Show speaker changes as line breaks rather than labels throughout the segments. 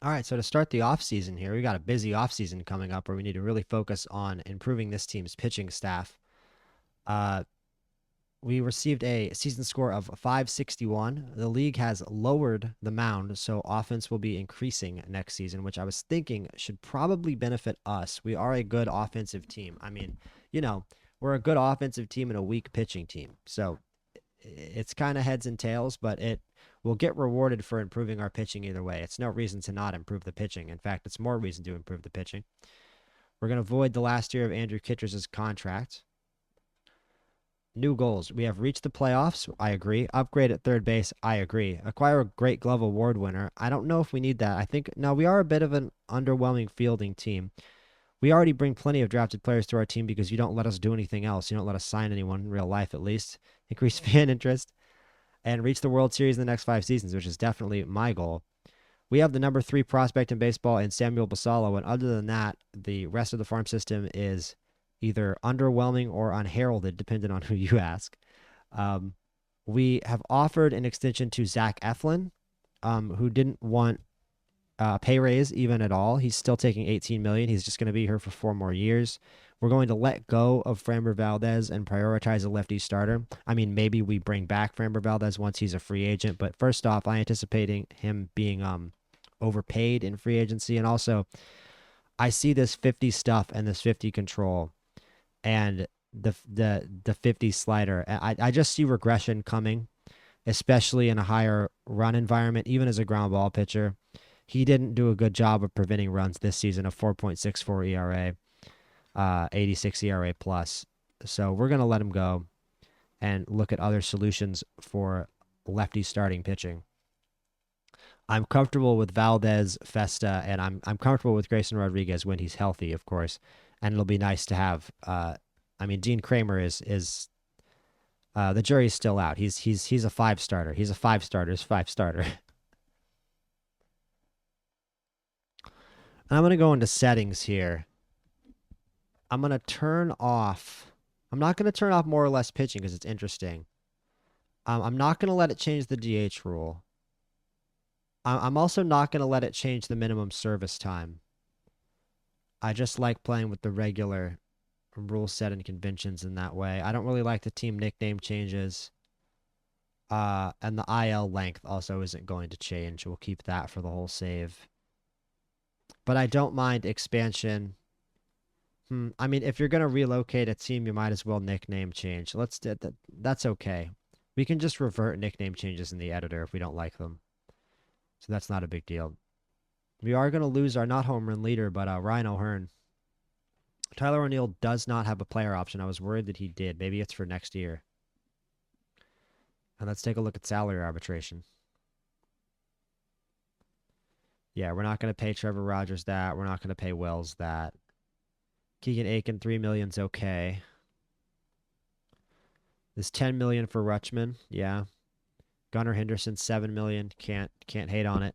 All right, so to start the offseason here, we got a busy offseason coming up where we need to really focus on improving this team's pitching staff. Uh, we received a season score of 561. The league has lowered the mound, so offense will be increasing next season, which I was thinking should probably benefit us. We are a good offensive team. I mean, you know, we're a good offensive team and a weak pitching team. So it's kind of heads and tails, but it will get rewarded for improving our pitching either way. It's no reason to not improve the pitching. In fact, it's more reason to improve the pitching. We're going to void the last year of Andrew Kittredge's contract. New goals. We have reached the playoffs. I agree. Upgrade at third base. I agree. Acquire a Great Glove Award winner. I don't know if we need that. I think, no, we are a bit of an underwhelming fielding team. We already bring plenty of drafted players to our team because you don't let us do anything else. You don't let us sign anyone in real life, at least. Increase fan interest and reach the World Series in the next 5 seasons, which is definitely my goal. We have the number 3 prospect in baseball in Samuel Basallo, and other than that, the rest of the farm system is either underwhelming or unheralded, depending on who you ask. We have offered an extension to Zach Eflin, who didn't want a pay raise even at all. He's still taking $18 million. He's just going to be here for 4 more years. We're going to let go of Framber Valdez and prioritize a lefty starter. I mean, maybe we bring back Framber Valdez once he's a free agent, but first off, I'm anticipating him being overpaid in free agency, and also I see this 50 stuff and this 50 control and the 50 slider. I just see regression coming, especially in a higher run environment, even as a ground ball pitcher. He didn't do a good job of preventing runs this season, a 4.64 ERA, 86 ERA plus. So we're going to let him go and look at other solutions for lefty starting pitching. I'm comfortable with Valdez, Festa, and I'm comfortable with Grayson Rodriguez when he's healthy, of course. And it'll be nice to have. I mean, Dean Kramer is the jury's still out. He's a 5 starter. He's a 5 starter's 5 starter. I'm gonna go into settings here. I'm gonna turn off. I'm not gonna turn off more or less pitching because it's interesting. I'm not gonna let it change the DH rule. I'm also not going to let it change the minimum service time. I just like playing with the regular rule set and conventions in that way. I don't really like the team nickname changes. And the IL length also isn't going to change. We'll keep that for the whole save. But I don't mind expansion. I mean, if you're going to relocate a team, you might as well nickname change. Let's do that. That's okay. We can just revert nickname changes in the editor if we don't like them. So that's not a big deal. We are going to lose our not home run leader, but Ryan O'Hearn. Tyler O'Neill does not have a player option. I was worried that he did. Maybe it's for next year. And let's take a look at salary arbitration. Yeah, we're not going to pay Trevor Rogers that. We're not going to pay Wells that. Keegan Aiken, $3 million's okay. This $10 million for Rutschman. Yeah. Gunnar Henderson, $7 million. Can't hate on it.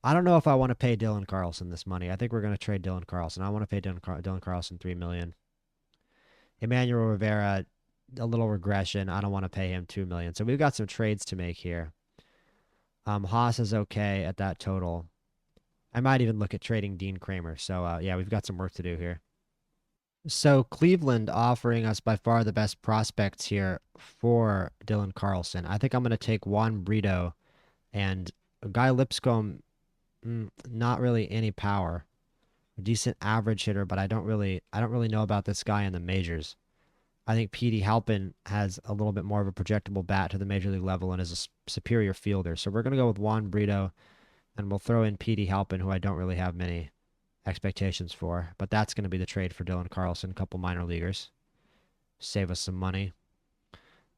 I don't know if I want to pay Dylan Carlson this money. I think we're going to trade Dylan Carlson. I want to pay Dylan Carlson $3 million. Emmanuel Rivera, a little regression. I don't want to pay him $2 million. So we've got some trades to make here. Haas is okay at that total. I might even look at trading Dean Kramer. So yeah, we've got some work to do here. So Cleveland offering us by far the best prospects here for Dylan Carlson. I think I'm going to take Juan Brito and Guy Lipscomb. Not really any power. A decent average hitter, but I don't really know about this guy in the majors. I think Petey Halpin has a little bit more of a projectable bat to the major league level and is a superior fielder. So we're going to go with Juan Brito, and we'll throw in Petey Halpin, who I don't really have many expectations for. But that's going to be the trade for Dylan Carlson, a couple minor leaguers. Save us some money.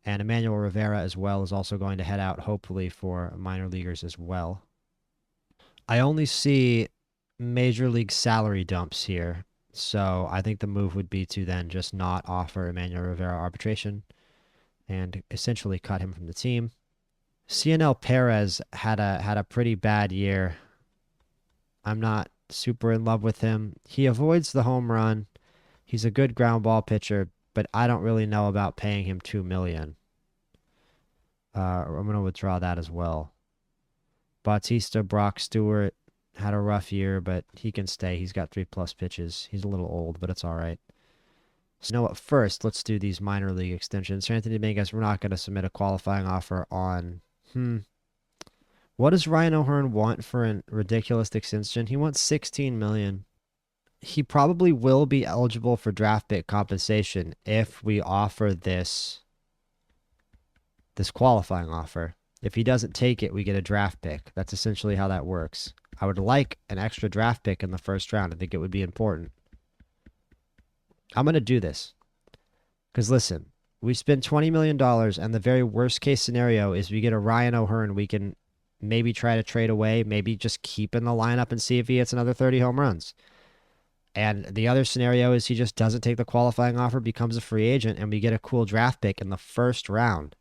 And Emmanuel Rivera as well is also going to head out, hopefully, for minor leaguers as well. I only see major league salary dumps here. So I think the move would be to then just not offer Emmanuel Rivera arbitration and essentially cut him from the team. CNL Perez had a pretty bad year. I'm not super in love with him. He avoids the home run. He's a good ground ball pitcher, but I don't really know about paying him $2 million. I'm going to withdraw that as well. Bautista, Brock Stewart. Had a rough year, but he can stay. He's got 3+ pitches. He's a little old, but it's all right. So, you know what? First, let's do these minor league extensions. Anthony Dominguez, we're not going to submit a qualifying offer on. What does Ryan O'Hearn want for a ridiculous extension? He wants $16 million. He probably will be eligible for draft pick compensation if we offer this qualifying offer. If he doesn't take it, we get a draft pick. That's essentially how that works. I would like an extra draft pick in the first round. I think it would be important. I'm going to do this. Because listen, we spent $20 million, and the very worst case scenario is we get a Ryan O'Hearn we can maybe try to trade away, maybe just keep in the lineup and see if he hits another 30 home runs. And the other scenario is he just doesn't take the qualifying offer, becomes a free agent, and we get a cool draft pick in the first round.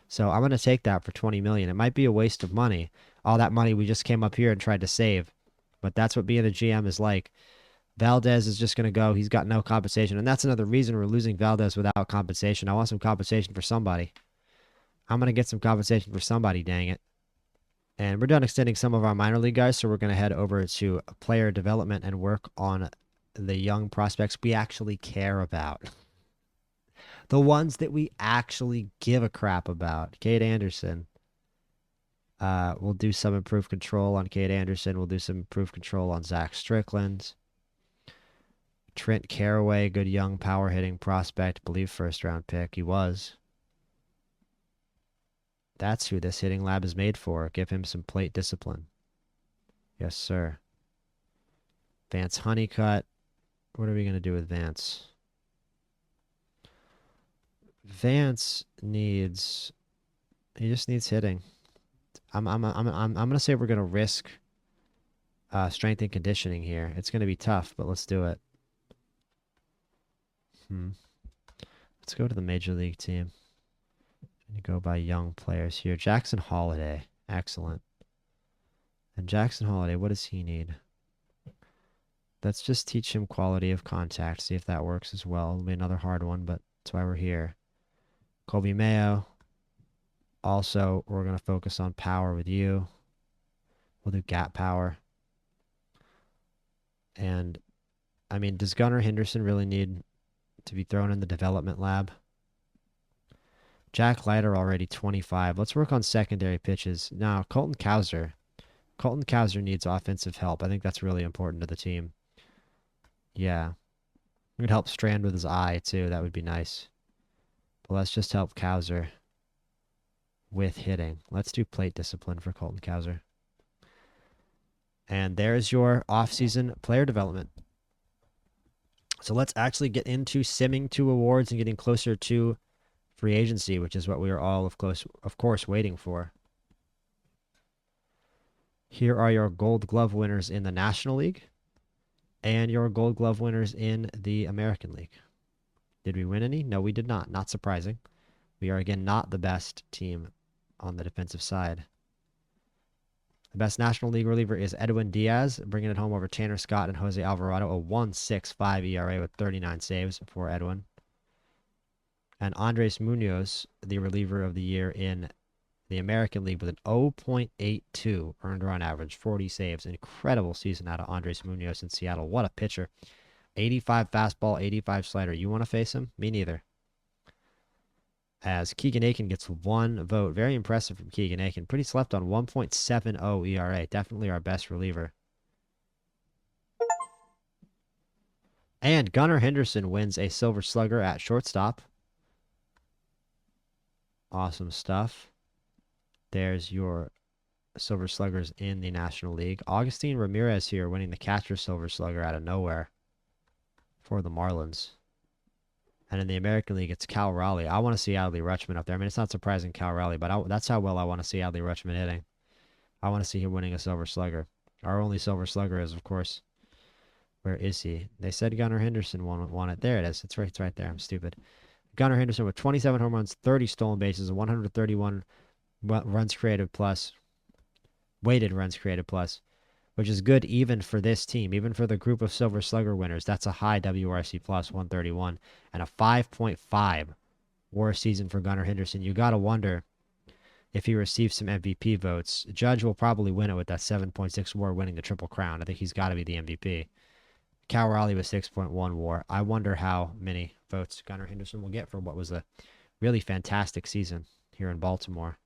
So I'm going to take that for $20 million. It might be a waste of money. All that money we just came up here and tried to save. But that's what being a GM is like. Valdez is just going to go. He's got no compensation. And that's another reason we're losing Valdez without compensation. I want some compensation for somebody. I'm going to get some compensation for somebody, dang it. And we're done extending some of our minor league guys, so we're going to head over to player development and work on the young prospects we actually care about. The ones that we actually give a crap about. Cade Anderson. We'll do some improved control on Cade Anderson. We'll do some improved control on Zach Strickland. Trent Caraway, good young power hitting prospect. Believe first round pick. He was. That's who this hitting lab is made for. Give him some plate discipline. Yes, sir. Vance Honeycutt. What are we going to do with Vance? Vance needs. He just needs hitting. I'm gonna say we're gonna risk strength and conditioning here. It's gonna be tough, but let's do it. Let's go to the major league team. And go by young players here. Jackson Holiday, excellent. And Jackson Holiday, what does he need? Let's just teach him quality of contact. See if that works as well. It'll be another hard one, but that's why we're here. Colby Mayo. Also, we're going to focus on power with you. We'll do gap power. And, I mean, does Gunnar Henderson really need to be thrown in the development lab? Jack Leiter already 25. Let's work on secondary pitches. Now, Colton Cowser. Colton Cowser needs offensive help. I think that's really important to the team. Yeah. We could help Strand with his eye, too. That would be nice. But let's just help Cowser with hitting. Let's do plate discipline for Colton Cowser. And there's your off-season player development. So let's actually get into simming to awards and getting closer to free agency, which is what we are all, of course, waiting for. Here are your Gold Glove winners in the National League and your Gold Glove winners in the American League. Did we win any? No, we did not. Not surprising. We are, again, not the best team on the defensive side. The best National League reliever is Edwin Diaz, bringing it home over Tanner Scott and Jose Alvarado, a 1.65 ERA with 39 saves for Edwin. And Andres Munoz, the reliever of the year in the American League, with an 0.82 earned run average, 40 saves. Incredible season out of Andres Munoz in Seattle. What a pitcher. 85 fastball, 85 slider. You want to face him? Me neither. As Keegan Aiken gets 1 vote. Very impressive from Keegan Aiken. Pretty slept on, 1.70 ERA. Definitely our best reliever. And Gunnar Henderson wins a Silver Slugger at shortstop. Awesome stuff. There's your Silver Sluggers in the National League. Augustine Ramirez here winning the catcher Silver Slugger out of nowhere for the Marlins. And in the American League, it's Cal Raleigh. I want to see Adley Rutschman up there. I mean, it's not surprising Cal Raleigh, but that's how well I want to see Adley Rutschman hitting. I want to see him winning a Silver Slugger. Our only Silver Slugger is, of course, where is he? They said Gunnar Henderson won it. There it is. It's right there. I'm stupid. Gunnar Henderson with 27 home runs, 30 stolen bases, 131 runs created plus, weighted runs created plus, which is good even for this team, even for the group of Silver Slugger winners. That's a high WRC plus, 131, and a 5.5 WAR season for Gunnar Henderson. You got to wonder if he receives some MVP votes. Judge will probably win it with that 7.6 WAR, winning the Triple Crown. I think he's got to be the MVP. Cal Raleigh with 6.1 WAR. I wonder how many votes Gunnar Henderson will get for what was a really fantastic season here in Baltimore.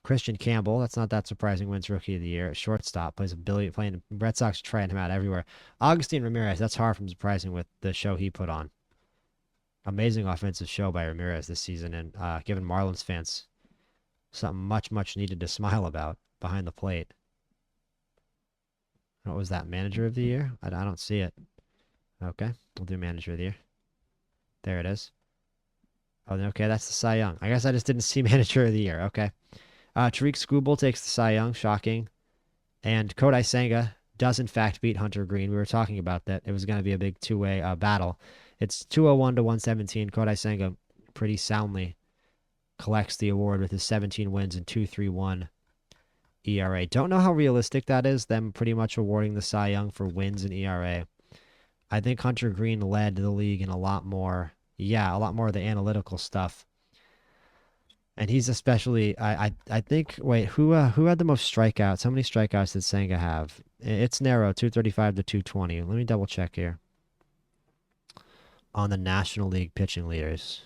Christian Campbell, that's not that surprising, wins Rookie of the Year. Shortstop, plays a billion, playing Red Sox, trying him out everywhere. Agustin Ramirez, that's far from surprising with the show he put on. Amazing offensive show by Ramirez this season, and giving Marlins fans something much, much needed to smile about behind the plate. What was that, Manager of the Year? I don't see it. Okay, we'll do Manager of the Year. There it is. Oh, okay, that's the Cy Young. I guess I just didn't see Manager of the Year. Okay. Tariq Skubal takes the Cy Young, shocking. And Kodai Senga does, in fact, beat Hunter Green. We were talking about that. It was going to be a big two-way battle. It's 201 to 117. Kodai Senga pretty soundly collects the award with his 17 wins and 2.31 ERA. Don't know how realistic that is, them pretty much awarding the Cy Young for wins and ERA. I think Hunter Green led the league in a lot more of the analytical stuff. And he's especially, I think, wait, who had the most strikeouts? How many strikeouts did Senga have? It's narrow, 235 to 220. Let me double check here. On the National League pitching leaders.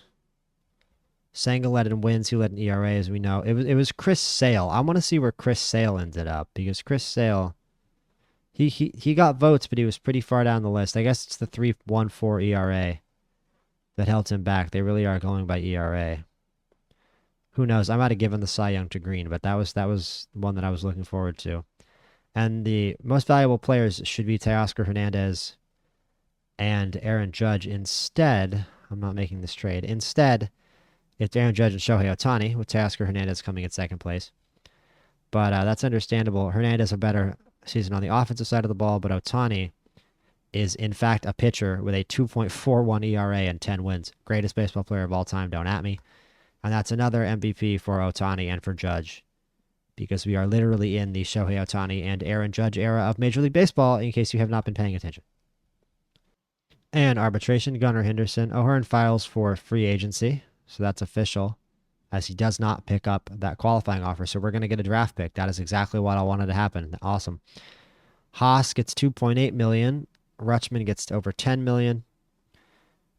Senga led in wins, he led in ERA, as we know. It was Chris Sale. I want to see where Chris Sale ended up, because Chris Sale, he got votes, but he was pretty far down the list. I guess it's the 3.14 ERA that held him back. They really are going by ERA. Who knows? I might have given the Cy Young to Green, but that was one that I was looking forward to. And the most valuable players should be Teoscar Hernandez and Aaron Judge. Instead, I'm not making this trade. Instead, it's Aaron Judge and Shohei Ohtani, with Teoscar Hernandez coming in second place. But that's understandable. Hernandez a better season on the offensive side of the ball, but Ohtani is, in fact, a pitcher with a 2.41 ERA and 10 wins. Greatest baseball player of all time, don't at me. And that's another MVP for Ohtani and for Judge, because we are literally in the Shohei Ohtani and Aaron Judge era of Major League Baseball, in case you have not been paying attention. And arbitration, Gunnar Henderson. O'Hearn files for free agency, so that's official, as he does not pick up that qualifying offer. So we're going to get a draft pick. That is exactly what I wanted to happen. Awesome. Haas gets $2.8 million. Rutschman gets over $10 million.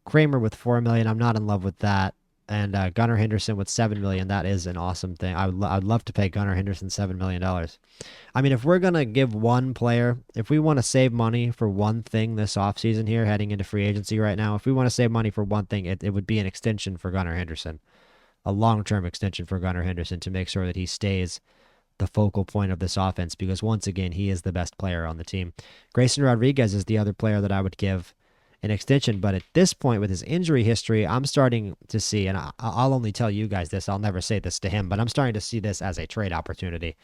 Kramer with $4 million. I'm not in love with that. And Gunnar Henderson with $7 million. That is an awesome thing. I'd love to pay Gunnar Henderson $7 million. I mean, if we're going to give one player, if we want to save money for one thing this offseason here, heading into free agency right now, if we want to save money for one thing, it would be an extension for Gunnar Henderson. A long-term extension for Gunnar Henderson to make sure that he stays the focal point of this offense, because once again, he is the best player on the team. Grayson Rodriguez is the other player that I would give an extension, but at this point with his injury history, I'm starting to see, and I'll only tell you guys this, I'll never say this to him, but I'm starting to see this as a trade opportunity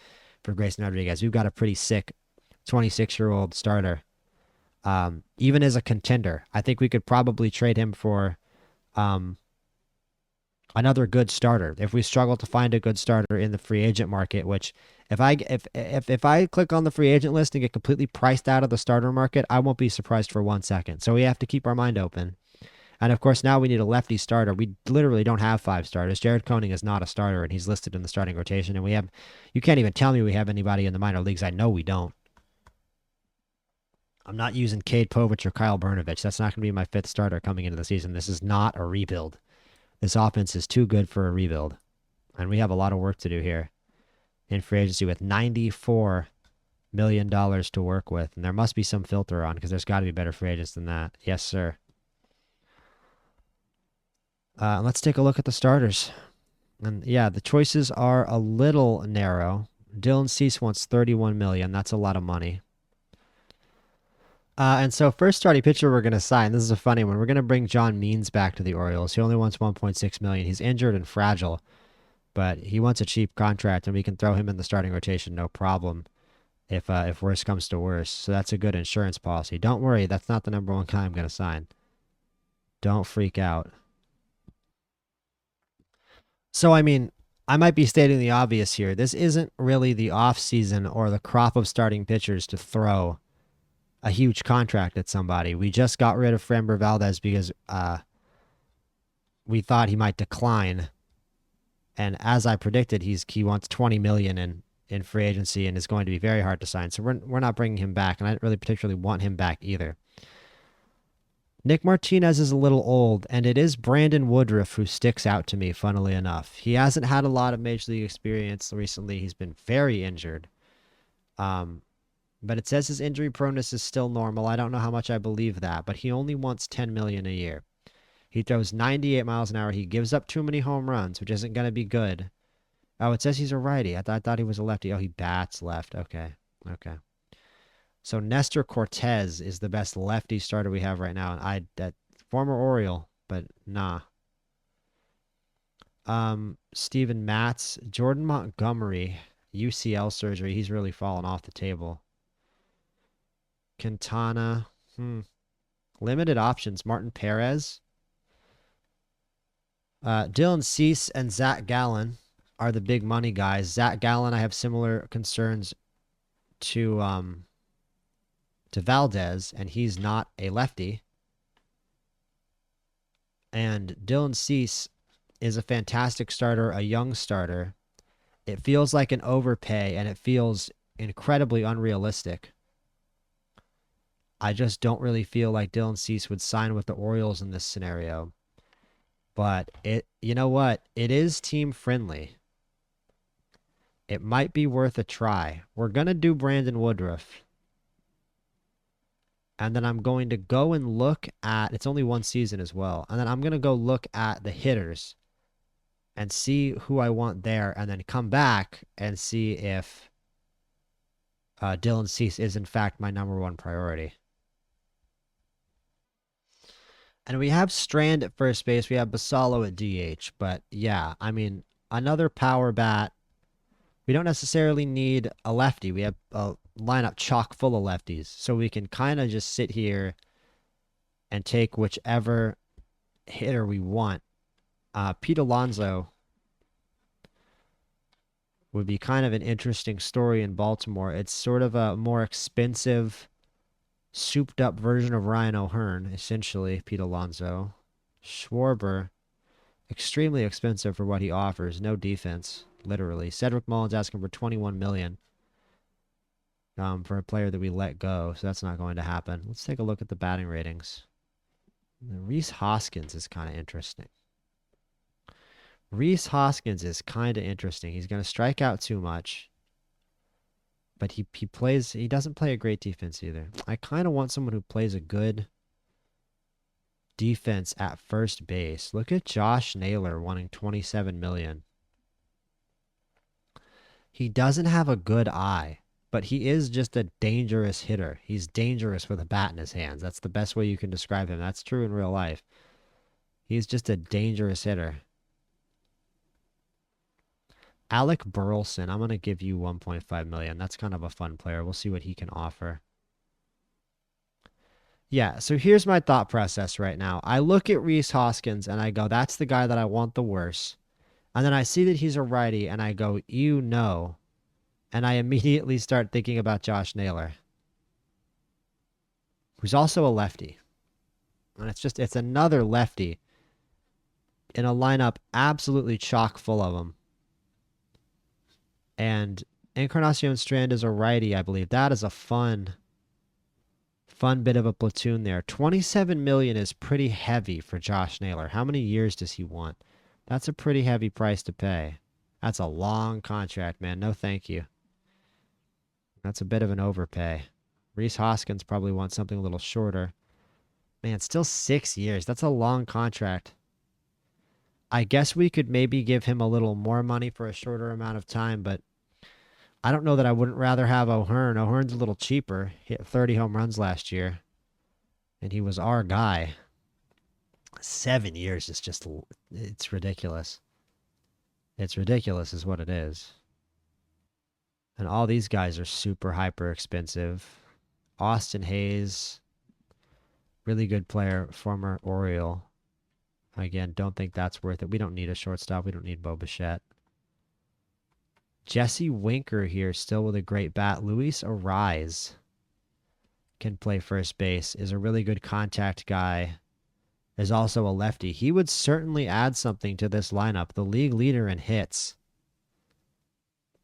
for Grayson Rodriguez. We've got a pretty sick 26-year-old starter. Even as a contender, I think we could probably trade him for another good starter. If we struggle to find a good starter in the free agent market, which if I click on the free agent list and get completely priced out of the starter market, I won't be surprised for 1 second. So we have to keep our mind open. And of course, now we need a lefty starter. We literally don't have 5 starters. Jared Koenig is not a starter, and he's listed in the starting rotation. And you can't even tell me we have anybody in the minor leagues. I know we don't. I'm not using Cade Povich or Kyle Bernovich. That's not going to be my 5th starter coming into the season. This is not a rebuild. This offense is too good for a rebuild. And we have a lot of work to do here in free agency with $94 million to work with. And there must be some filter on, because there's got to be better free agents than that. Yes, sir. Let's take a look at the starters. And yeah, the choices are a little narrow. Dylan Cease wants $31 million. That's a lot of money. And so first starting pitcher we're going to sign, this is a funny one. We're going to bring John Means back to the Orioles. He only wants $1.6 million. He's injured and fragile, but he wants a cheap contract, and we can throw him in the starting rotation no problem if worse comes to worse. So that's a good insurance policy. Don't worry, that's not the number one guy I'm going to sign. Don't freak out. So, I mean, I might be stating the obvious here. This isn't really the offseason or the crop of starting pitchers to throw a huge contract at somebody. We just got rid of Framber Valdez because we thought he might decline And as I predicted, he wants 20 million in free agency and is going to be very hard to sign. So we're not bringing him back, and I didn't really particularly want him back either. Nick Martinez is a little old, and it is Brandon Woodruff who sticks out to me, funnily enough. He hasn't had a lot of major league experience recently. He's been very injured. But it says his injury proneness is still normal. I don't know how much I believe that, but he only wants 10 million a year. He throws 98 miles an hour. He gives up too many home runs, which isn't going to be good. Oh, it says he's a righty. I thought he was a lefty. Oh, he bats left. Okay. Okay. So Nestor Cortez is the best lefty starter we have right now. And that former Oriole, but nah. Steven Matz, Jordan Montgomery, UCL surgery. He's really fallen off the table. Quintana. Limited options. Martin Perez. Dylan Cease and Zach Gallen are the big money guys. Zach Gallen, I have similar concerns to Valdez, and he's not a lefty. And Dylan Cease is a fantastic starter, a young starter. It feels like an overpay, and it feels incredibly unrealistic. I just don't really feel like Dylan Cease would sign with the Orioles in this scenario. But you know what? It is team friendly. It might be worth a try. We're going to do Brandon Woodruff. And then I'm going to go and look at, it's only one season as well. And then I'm going to go look at the hitters and see who I want there, and then come back and see if Dylan Cease is in fact my #1 priority. And we have Strand at first base. We have Basallo at DH. But yeah, I mean, another power bat. We don't necessarily need a lefty. We have a lineup chock full of lefties. So we can kind of just sit here and take whichever hitter we want. Pete Alonso would be kind of an interesting story in Baltimore. It's sort of a more expensive, souped up version of Ryan O'Hearn, essentially, Pete Alonso. Schwarber, extremely expensive for what he offers. No defense, literally. Cedric Mullins asking for $21 million for a player that we let go, so that's not going to happen. Let's take a look at the batting ratings. Rhys Hoskins is kind of interesting. Rhys Hoskins is kind of interesting. He's going to strike out too much. But he doesn't play a great defense either. I kind of want someone who plays a good defense at first base. Look at Josh Naylor wanting $27 million. He doesn't have a good eye, but he is just a dangerous hitter. He's dangerous with a bat in his hands. That's the best way you can describe him. That's true in real life. He's just a dangerous hitter. Alec Burleson, I'm going to give you $1.5 million. That's kind of a fun player. We'll see what he can offer. Yeah, so here's my thought process right now. I look at Rhys Hoskins and I go, that's the guy that I want the worst. And then I see that he's a righty and I go, you know. And I immediately start thinking about Josh Naylor, who's also a lefty. And it's another lefty in a lineup absolutely chock full of them. And Encarnacion Strand is a righty, I believe. That is a fun bit of a platoon there. $27 million is pretty heavy for Josh Naylor. How many years does he want? That's a pretty heavy price to pay. That's a long contract, man. No thank you. That's a bit of an overpay. Rhys Hoskins probably wants something a little shorter. Man, still 6 years. That's a long contract. I guess we could maybe give him a little more money for a shorter amount of time, but I don't know that I wouldn't rather have O'Hearn. O'Hearn's a little cheaper. Hit 30 home runs last year, and he was our guy. 7 years is just, it's ridiculous. It's ridiculous is what it is. And all these guys are super hyper expensive. Austin Hayes, really good player, former Oriole. Again, don't think that's worth it. We don't need a shortstop. We don't need Bo Bichette. Jesse Winker here, still with a great bat. Luis Arise can play first base, is a really good contact guy. is also a lefty. He would certainly add something to this lineup. The league leader in hits.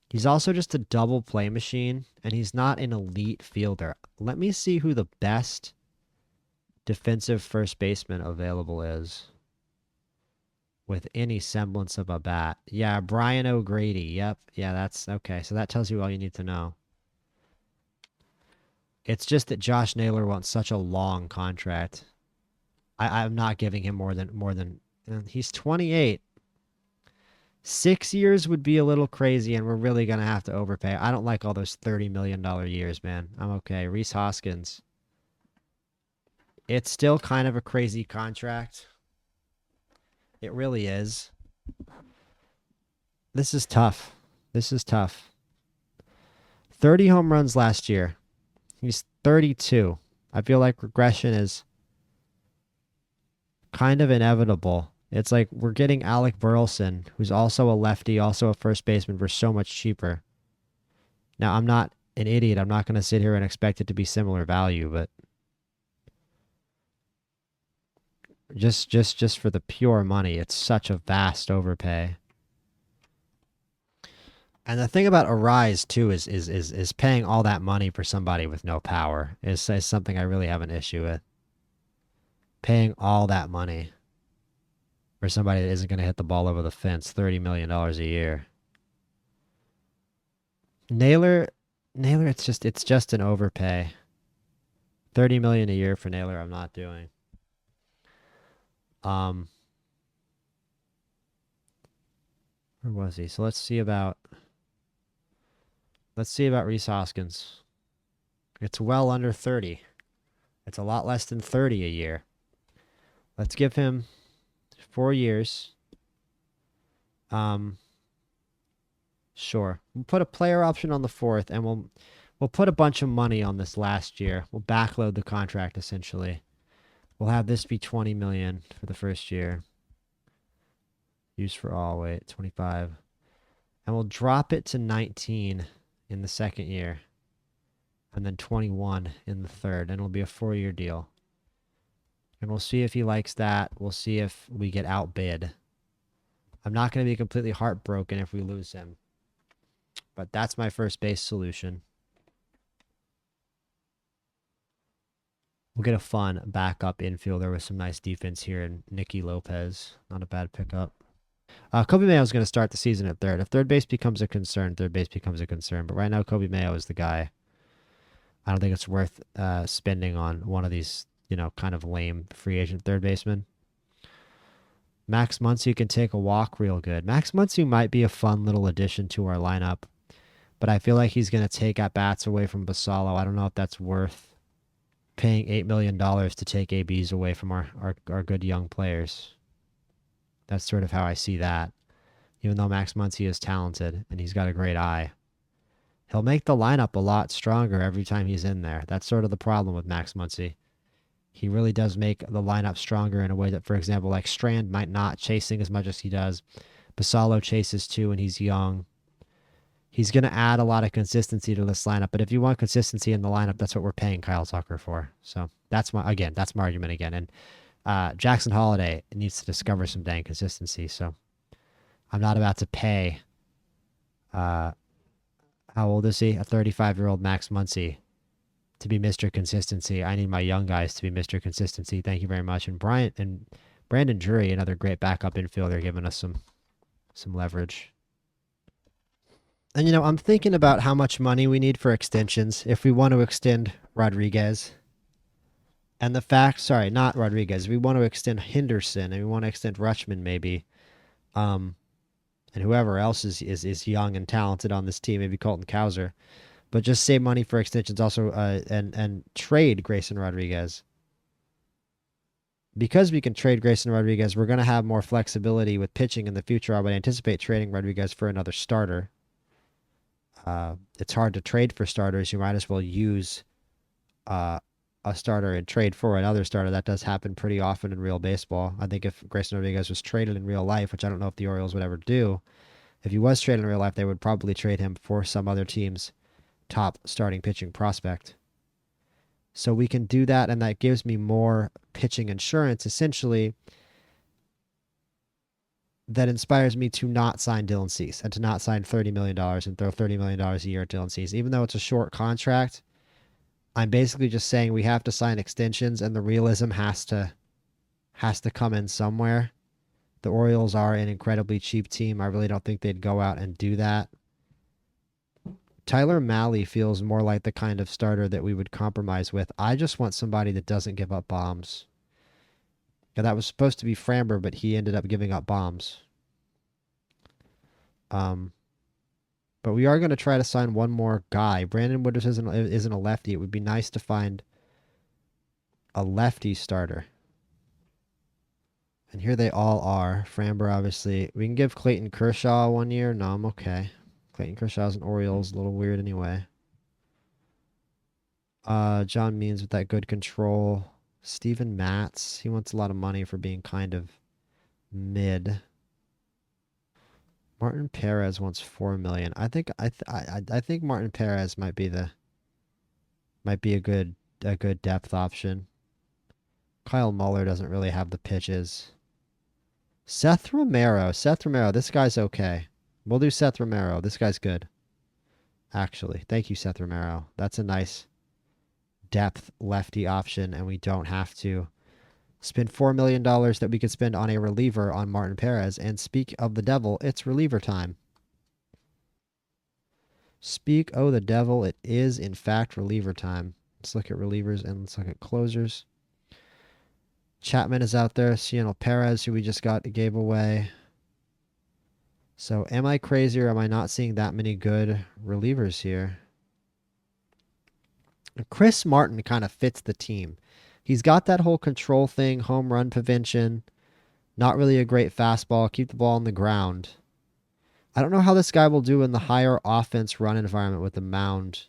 He's also just a double play machine, and he's not an elite fielder. Let me see who the best defensive first baseman available is with any semblance of a bat. Yeah, Brian O'Grady. Yep. Yeah, that's okay. So that tells you all you need to know. It's just that Josh Naylor wants such a long contract. I'm not giving him more than he's 28. 6 years would be a little crazy, and we're really gonna have to overpay. I don't like all those $30 million years, man. I'm okay. Rhys Hoskins. It's still kind of a crazy contract. It really is. This is tough. This is tough. 30 home runs last year. He's 32. I feel like regression is kind of inevitable. It's like we're getting Alec Burleson, who's also a lefty, also a first baseman, for so much cheaper. Now, I'm not an idiot. I'm not going to sit here and expect it to be similar value, but just for the pure money, it's such a vast overpay. And the thing about Arise too is paying all that money for somebody with no power is something I really have an issue with. Paying all that money for somebody that isn't going to hit the ball over the fence, $30 million a year. Naylor, it's just an overpay. $30 million a year for Naylor, I'm not doing. Where was he? So let's see about Rhys Hoskins. It's well under 30. It's a lot less than 30 a year. Let's give him 4 years. Sure. We'll put a player option on the 4th, and we'll put a bunch of money on this last year. We'll backload the contract essentially. We'll have this be 20 million for the first year. Use for all, wait, 25. And we'll drop it to 19 in the second year. And then 21 in the third. And it'll be a 4-year deal. And we'll see if he likes that. We'll see if we get outbid. I'm not going to be completely heartbroken if we lose him. But that's my first base solution. We'll get a fun backup infielder with some nice defense here in Nicky Lopez. Not a bad pickup. Kobe Mayo is going to start the season at third. If third base becomes a concern, third base becomes a concern. But right now, Kobe Mayo is the guy. I don't think it's worth spending on one of these, kind of lame free agent third basemen. Max Muncy can take a walk real good. Max Muncy might be a fun little addition to our lineup, but I feel like he's going to take at-bats away from Basallo. I don't know if that's worth paying $8 million to take ABs away from our good young players. That's sort of how I see that. Even though Max Muncy is talented and he's got a great eye, he'll make the lineup a lot stronger every time he's in there. That's sort of the problem with Max Muncy. He really does make the lineup stronger in a way that, for example, like Strand might not, chasing as much as he does. Basallo chases too, and he's young. He's going to add a lot of consistency to this lineup, but if you want consistency in the lineup, that's what we're paying Kyle Tucker for. So that's my argument again. And Jackson Holiday needs to discover some dang consistency. So I'm not about to pay, how old is he? A 35-year-old Max Muncy to be Mr. Consistency. I need my young guys to be Mr. Consistency. Thank you very much. And Brandon Drury, another great backup infielder, giving us some leverage. And I'm thinking about how much money we need for extensions if we want to extend Rodriguez. And the fact, sorry, not Rodriguez. We want to extend Henderson, and we want to extend Rutschman maybe. And whoever else is young and talented on this team, maybe Colton Cowser. But just save money for extensions also, and trade Grayson Rodriguez. Because we can trade Grayson Rodriguez, we're going to have more flexibility with pitching in the future. I would anticipate trading Rodriguez for another starter. It's hard to trade for starters. You might as well use a starter and trade for another starter. That does happen pretty often in real baseball. I think if Grayson Rodriguez was traded in real life, which I don't know if the Orioles would ever do, if he was traded in real life, they would probably trade him for some other team's top starting pitching prospect. So we can do that, and that gives me more pitching insurance, essentially, that inspires me to not sign Dylan Cease and to not sign $30 million and throw $30 million a year at Dylan Cease. Even though it's a short contract, I'm basically just saying we have to sign extensions, and the realism has to come in somewhere. The Orioles are an incredibly cheap team. I really don't think they'd go out and do that. Tyler Mahle feels more like the kind of starter that we would compromise with. I just want somebody that doesn't give up bombs. Yeah, that was supposed to be Framber, but he ended up giving up bombs. But we are going to try to sign one more guy. Brandon Woodruff isn't a lefty. It would be nice to find a lefty starter. And here they all are. Framber, obviously. We can give Clayton Kershaw 1 year. No, I'm okay. Clayton Kershaw's an Orioles. A little weird anyway. John Means with that good control. Steven Matz. He wants a lot of money for being kind of mid. Martin Perez wants $4 million. I think Martin Perez might be a good depth option. Kyle Muller doesn't really have the pitches. Seth Romero. This guy's okay. We'll do Seth Romero. This guy's good. Actually, thank you, Seth Romero. That's a nice depth lefty option, and we don't have to spend $4 million that we could spend on a reliever on Martin Perez. And speak of the devil, it's reliever time. Speak of the devil, it is in fact reliever time. Let's look at relievers and let's look at closers. Chapman is out there. Ciano Perez, who we just gave away. So am I crazy or am I not seeing that many good relievers here? Chris Martin kind of fits the team. He's got that whole control thing, home run prevention, not really a great fastball, keep the ball on the ground. I don't know how this guy will do in the higher offense run environment with the mound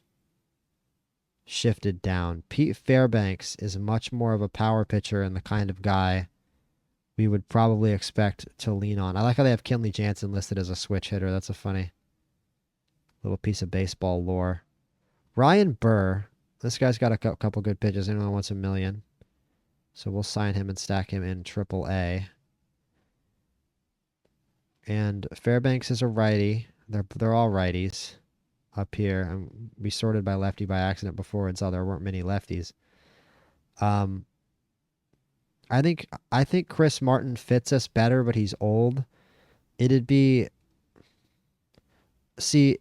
shifted down. Pete Fairbanks is much more of a power pitcher and the kind of guy we would probably expect to lean on. I like how they have Kenley Jansen listed as a switch hitter. That's a funny little piece of baseball lore. Ryan Burr. This guy's got a couple good pitches. Anyone wants $1 million. So we'll sign him and stack him in AAA. And Fairbanks is a righty. They're all righties up here. And we sorted by lefty by accident before and saw there weren't many lefties. I think Chris Martin fits us better, but he's old. It'd be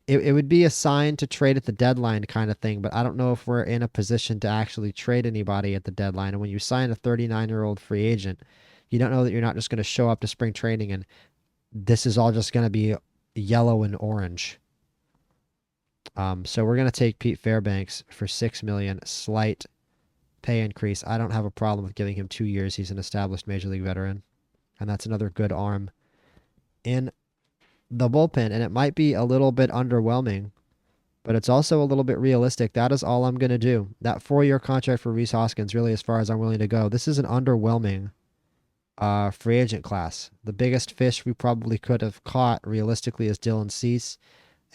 it would be a sign to trade at the deadline kind of thing, but I don't know if we're in a position to actually trade anybody at the deadline. And when you sign a 39-year-old free agent, you don't know that you're not just going to show up to spring training and this is all just going to be yellow and orange. So we're going to take Pete Fairbanks for $6 million, slight pay increase. I don't have a problem with giving him 2 years. He's an established major league veteran, and that's another good arm in the bullpen. And it might be a little bit underwhelming, but it's also a little bit realistic. That is all I'm going to do. That 4-year contract for Rhys Hoskins, really as far as I'm willing to go. This is an underwhelming free agent class. The biggest fish we probably could have caught realistically is Dylan Cease,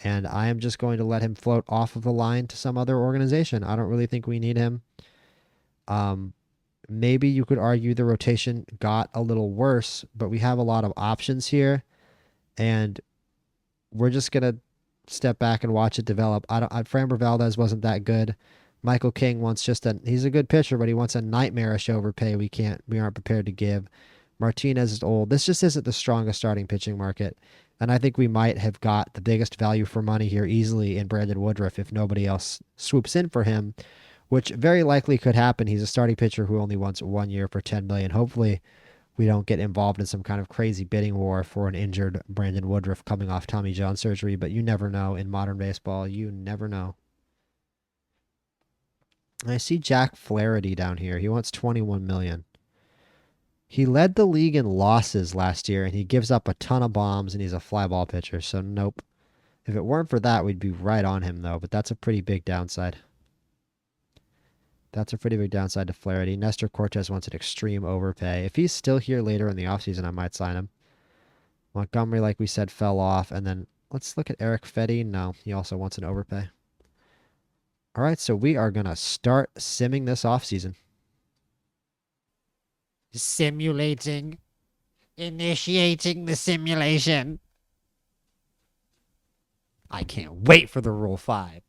and I am just going to let him float off of the line to some other organization. I don't really think we need him. Maybe you could argue the rotation got a little worse, but we have a lot of options here, and we're just gonna step back and watch it develop. Framber Valdez wasn't that good. Michael King wants he's a good pitcher, but he wants a nightmarish overpay we aren't prepared to give. Martinez is old. This just isn't the strongest starting pitching market, and I think we might have got the biggest value for money here easily in Brandon Woodruff if nobody else swoops in for him, which very likely could happen. He's a starting pitcher who only wants 1 year for $10 million. Hopefully we don't get involved in some kind of crazy bidding war for an injured Brandon Woodruff coming off Tommy John surgery, but you never know in modern baseball. You never know. I see Jack Flaherty down here. He wants $21 million. He led the league in losses last year, and he gives up a ton of bombs, and he's a fly ball pitcher, so nope. If it weren't for that, we'd be right on him, though, but that's a pretty big downside. That's a pretty big downside to Flaherty. Nestor Cortez wants an extreme overpay. If he's still here later in the offseason, I might sign him. Montgomery, like we said, fell off. And then let's look at Eric Fetty. No, he also wants an overpay. All right, so we are going to start simming this offseason.
Simulating. Initiating the simulation.
I can't wait for the Rule 5.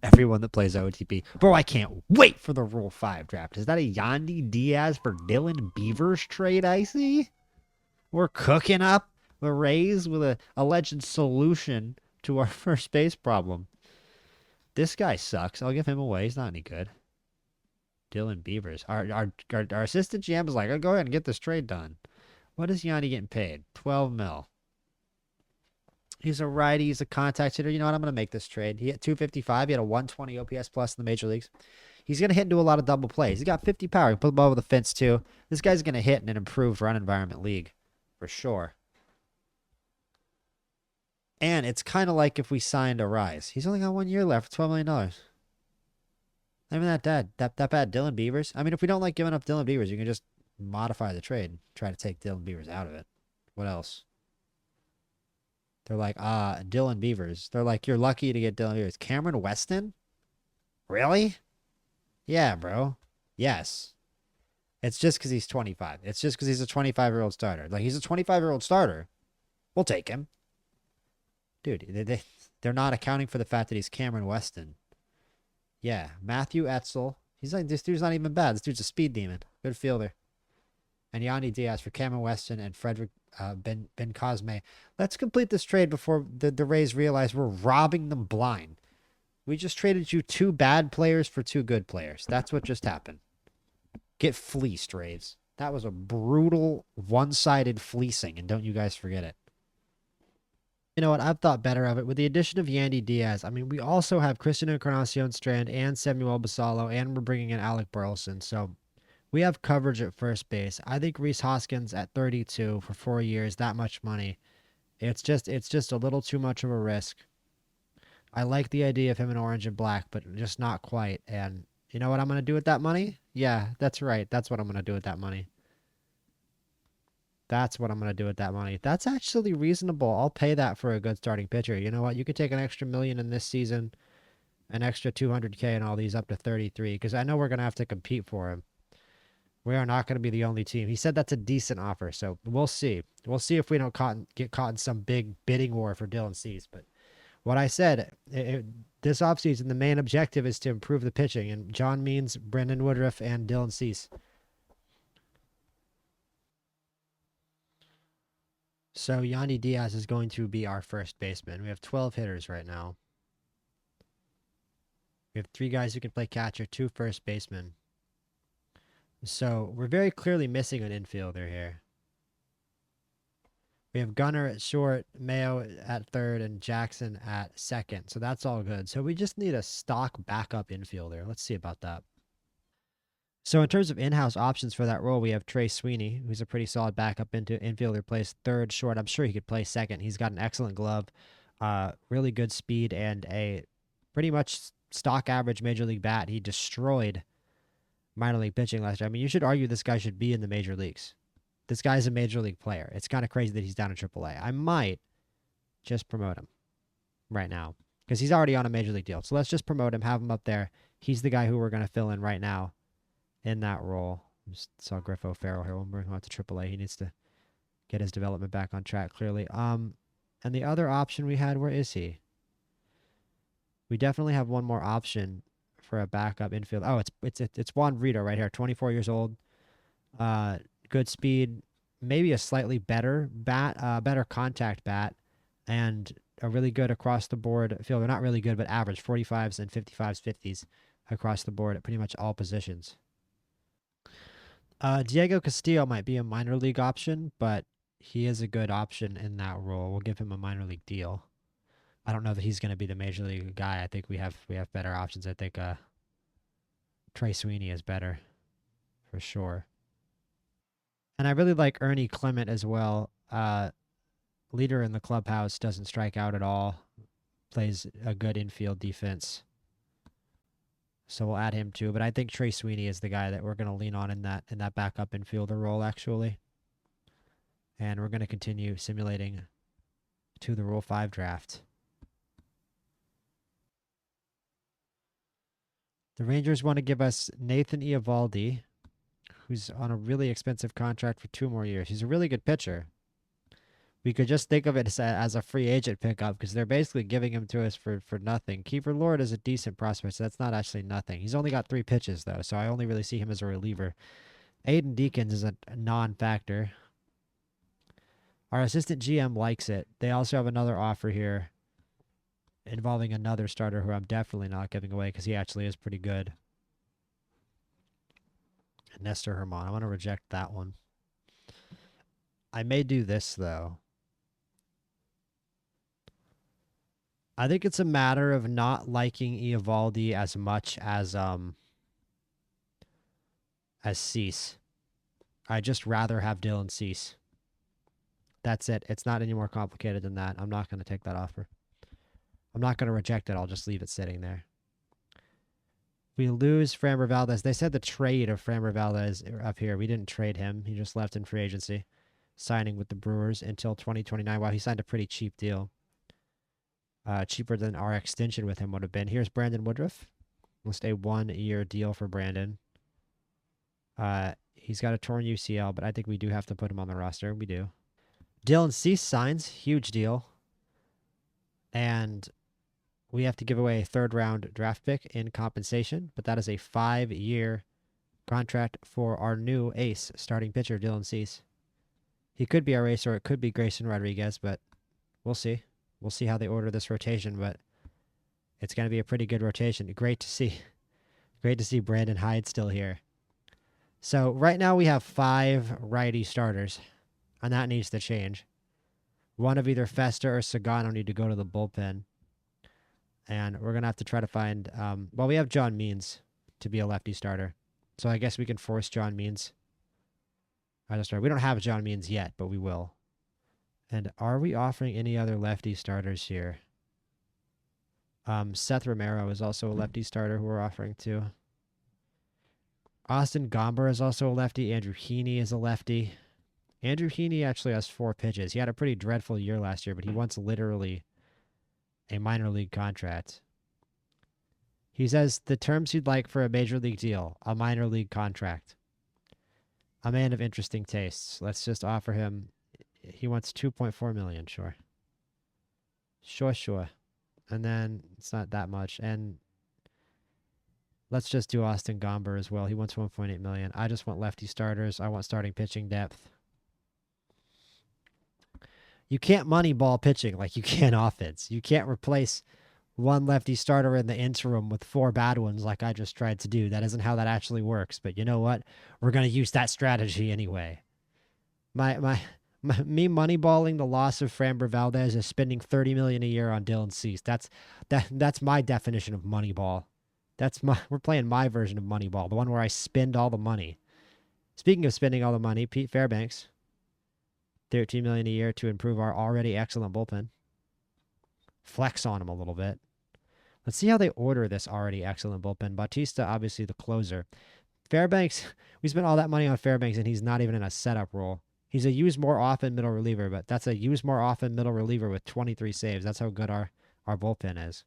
Everyone that plays OOTP. Bro, I can't wait for the Rule 5 draft. Is that a Yandy Diaz for Dylan Beavers trade I see? We're cooking up the Rays with a alleged solution to our first base problem. This guy sucks. I'll give him away. He's not any good. Dylan Beavers. Our assistant GM is like, oh, go ahead and get this trade done. What is Yandy getting paid? 12 mil. He's a righty. He's a contact hitter. You know what? I'm going to make this trade. He hit 255. He had a 120 OPS plus in the major leagues. He's going to hit into a lot of double plays. He's got 50 power. He can put the ball over the fence, too. This guy's going to hit in an improved run environment league for sure. And it's kind of like if we signed a Rise. He's only got 1 year left for $12 million. Not even that bad. That bad. Dylan Beavers. I mean, if we don't like giving up Dylan Beavers, you can just modify the trade and try to take Dylan Beavers out of it. What else? They're like, Dylan Beavers. They're like, you're lucky to get Dylan Beavers. Cameron Weston? Really? Yeah, bro. Yes. It's just because he's 25. It's just because he's a 25-year-old starter. Like, he's a 25-year-old starter. We'll take him. Dude, they're not accounting for the fact that he's Cameron Weston. Yeah, Matthew Etzel. He's like, this dude's not even bad. This dude's a speed demon. Good fielder. And Yandy Diaz for Cameron Weston and Frederick Ben Cosme. Let's complete this trade before the Rays realize we're robbing them blind. We just traded you 2 bad players for 2 good players. That's what just happened. Get fleeced, Rays. That was a brutal, one-sided fleecing, and don't you guys forget it. You know what? I've thought better of it. With the addition of Yandy Diaz, I mean, we also have Christian Encarnacion Strand and Samuel Basalo, and we're bringing in Alec Burleson. So we have coverage at first base. I think Rhys Hoskins at 32 for 4 years, that much money. It's just a little too much of a risk. I like the idea of him in orange and black, but just not quite. And you know what I'm going to do with that money? Yeah, that's right. That's what I'm going to do with that money. That's what I'm going to do with that money. That's actually reasonable. I'll pay that for a good starting pitcher. You know what? You could take an extra $1 million in this season, an extra 200K and all these up to 33, because I know we're going to have to compete for him. We are not going to be the only team. He said that's a decent offer, so we'll see. We'll see if we don't get caught in some big bidding war for Dylan Cease. But what I said, this offseason, the main objective is to improve the pitching, and John Means, Brendan Woodruff, and Dylan Cease. So Yandy Diaz is going to be our first baseman. We have 12 hitters right now. We have 3 guys who can play catcher, 2 first basemen. So we're very clearly missing an infielder here. We have Gunnar at short, Mayo at third, and Jackson at second. So that's all good. So we just need a stock backup infielder. Let's see about that. So in terms of in-house options for that role, we have Trey Sweeney, who's a pretty solid backup infielder, plays third, short. I'm sure he could play second. He's got an excellent glove, really good speed, and a pretty much stock average major league bat. He destroyed minor league pitching last year. I mean, you should argue this guy should be in the major leagues. This guy's a major league player. It's kind of crazy that he's down in AAA. I might just promote him right now because he's already on a major league deal. So let's just promote him, have him up there. He's the guy who we're going to fill in right now in that role. Just saw Griff O'Farrell here. We'll bring him out to AAA. He needs to get his development back on track, clearly. And the other option we had, where is he? We definitely have one more option for a backup infield. Oh, it's Juan Brito right here, 24 years old. Good speed, maybe a slightly better bat, better contact bat, and a really good across the board fielder. Not really good, but average 45s and 55s, 50s across the board at pretty much all positions. Diego Castillo might be a minor league option, but he is a good option in that role. We'll give him a minor league deal. I don't know that he's going to be the major league guy. I think we have better options. I think Trey Sweeney is better for sure. And I really like Ernie Clement as well. Leader in the clubhouse, doesn't strike out at all. Plays a good infield defense. So we'll add him too. But I think Trey Sweeney is the guy that we're going to lean on in that backup infielder role, actually. And we're going to continue simulating to the Rule 5 draft. The Rangers want to give us Nathan Eovaldi, who's on a really expensive contract for 2 more years. He's a really good pitcher. We could just think of it as a free agent pickup because they're basically giving him to us for nothing. Kiefer Lord is a decent prospect, so that's not actually nothing. He's only got 3 pitches, though, so I only really see him as a reliever. Aiden Deakins is a non-factor. Our assistant GM likes it. They also have another offer here involving another starter who I'm definitely not giving away because he actually is pretty good. Nestor Herman. I want to reject that one. I may do this, though. I think it's a matter of not liking Eovaldi as much as Cease. I just rather have Dylan Cease. That's it. It's not any more complicated than that. I'm not going to take that offer. I'm not going to reject it. I'll just leave it sitting there. We lose Framber Valdez. They said the trade of Framber Valdez up here. We didn't trade him. He just left in free agency, signing with the Brewers until 2029. Wow, he signed a pretty cheap deal. Cheaper than our extension with him would have been. Here's Brandon Woodruff. Just a 1-year deal for Brandon. He's got a torn UCL, but I think we do have to put him on the roster. We do. Dylan Cease signs. Huge deal. And we have to give away a 3rd-round draft pick in compensation, but that is a 5-year contract for our new ace starting pitcher, Dylan Cease. He could be our ace or it could be Grayson Rodriguez, but we'll see. We'll see how they order this rotation, but it's going to be a pretty good rotation. Great to see. Great to see Brandon Hyde still here. So right now we have 5 righty starters, and that needs to change. One of either Festa or Sagano need to go to the bullpen. And we're going to have to try to find... well, we have John Means to be a lefty starter. So I guess we can force John Means. We don't have John Means yet, but we will. And are we offering any other lefty starters here? Seth Romero is also a lefty starter who we're offering to. Austin Gomber is also a lefty. Andrew Heaney is a lefty. Andrew Heaney actually has 4 pitches. He had a pretty dreadful year last year, but he wants literally a minor league contract. He says the terms he'd like for a major league deal, a minor league contract. A man of interesting tastes. Let's just offer him. He wants $2.4 million. Sure. Sure. And then it's not that much. And let's just do Austin Gomber as well. He wants $1.8 million. I just want lefty starters. I want starting pitching depth. You can't moneyball pitching like you can offense. You can't replace one lefty starter in the interim with 4 bad ones like I just tried to do. That isn't how that actually works. But you know what? We're going to use that strategy anyway. Me moneyballing the loss of Framber Valdez is spending $30 million a year on Dylan Cease. That's my definition of moneyball. We're playing my version of moneyball, the one where I spend all the money. Speaking of spending all the money, Pete Fairbanks, $13 million a year to improve our already excellent bullpen. Flex on him a little bit. Let's see how they order this already excellent bullpen. Bautista, obviously the closer. Fairbanks, we spent all that money on Fairbanks, and he's not even in a setup role. He's a use more often middle reliever, but that's a use more often middle reliever with 23 saves. That's how good our bullpen is.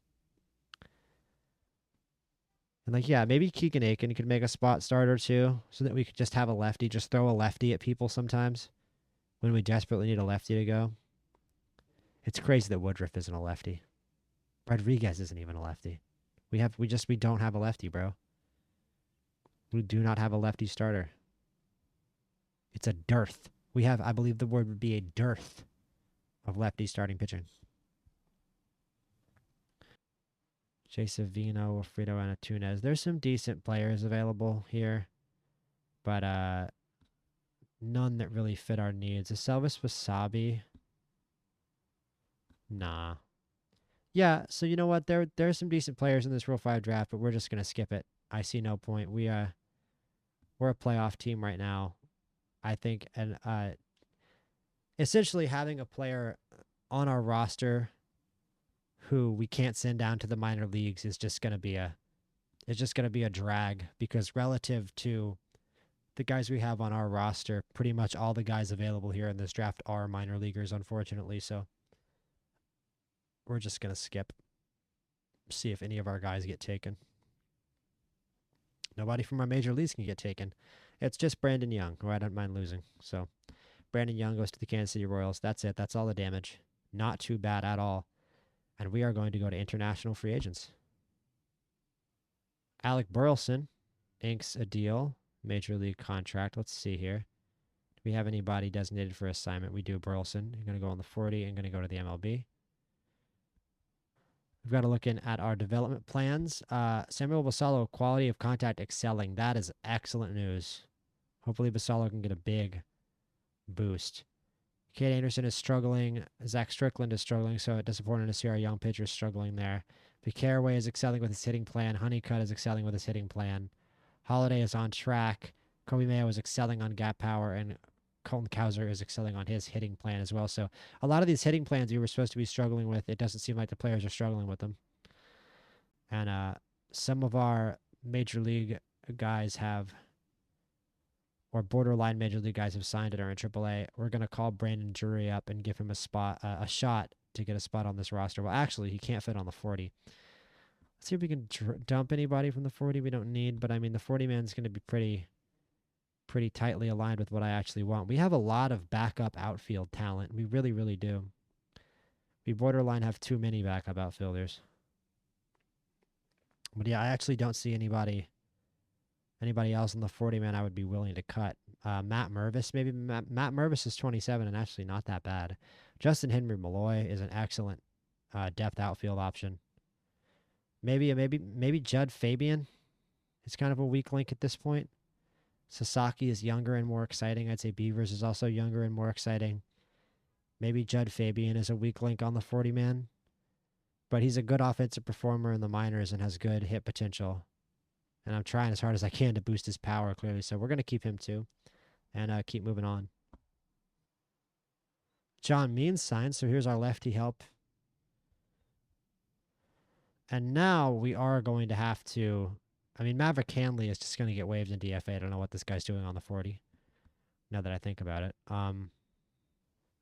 And maybe Keegan Aiken could make a spot starter too, so that we could just have a lefty, just throw a lefty at people sometimes when we desperately need a lefty to go. It's crazy that Woodruff isn't a lefty. Rodriguez isn't even a lefty. We don't have a lefty, bro. We do not have a lefty starter. It's a dearth. We have, I believe the word would be a dearth of lefty starting pitching. Jay Savino, Wilfredo Antunes. There's some decent players available here, but none that really fit our needs. A Selvis Wasabi? Nah. Yeah, so you know what? There are some decent players in this Rule 5 draft, but we're just going to skip it. I see no point. We're a playoff team right now. I think, and essentially having a player on our roster who we can't send down to the minor leagues is just going to be a drag, because relative to the guys we have on our roster, pretty much all the guys available here in this draft are minor leaguers, unfortunately. So we're just going to skip, see if any of our guys get taken. Nobody from our major leagues can get taken. It's just Brandon Young, who I don't mind losing. So Brandon Young goes to the Kansas City Royals. That's it. That's all the damage. Not too bad at all. And we are going to go to international free agents. Alec Burleson inks a deal, major league contract. Let's see here. Do we have anybody designated for assignment? We do. Burleson. I'm going to go on the 40 and going to go to the MLB. We've got to look in at our development plans. Samuel Basallo, quality of contact excelling. That is excellent news. Hopefully Basallo can get a big boost. Kate Anderson is struggling. Zach Strickland is struggling, so it's disappointing to see our young pitchers struggling there. But Caraway is excelling with his hitting plan. Honeycutt is excelling with his hitting plan. Holiday is on track. Kobe Mayo is excelling on gap power, and Colton Cowser is excelling on his hitting plan as well. So a lot of these hitting plans we were supposed to be struggling with, it doesn't seem like the players are struggling with them. And some of our major league guys have, or borderline major league guys have signed it or in AAA. We're going to call Brandon Drury up and give him a shot to get a spot on this roster. Well, actually, he can't fit on the 40. Let's see if we can dump anybody from the 40 we don't need. But, I mean, the 40-man's going to be pretty tightly aligned with what I actually want. We have a lot of backup outfield talent. We really, really do. We borderline have too many backup outfielders. But, yeah, I actually don't see anybody else on the 40-man I would be willing to cut. Matt Mervis, maybe. Matt Mervis is 27 and actually not that bad. Justin Henry Malloy is an excellent depth outfield option. Maybe Judd Fabian is kind of a weak link at this point. Sasaki is younger and more exciting. I'd say Beavers is also younger and more exciting. Maybe Judd Fabian is a weak link on the 40-man. But he's a good offensive performer in the minors and has good hit potential. And I'm trying as hard as I can to boost his power, clearly. So we're going to keep him too and keep moving on. John Means signed, so here's our lefty help. And now we are going to have to... I mean, Maverick Hanley is just going to get waived in DFA. I don't know what this guy's doing on the 40, now that I think about it.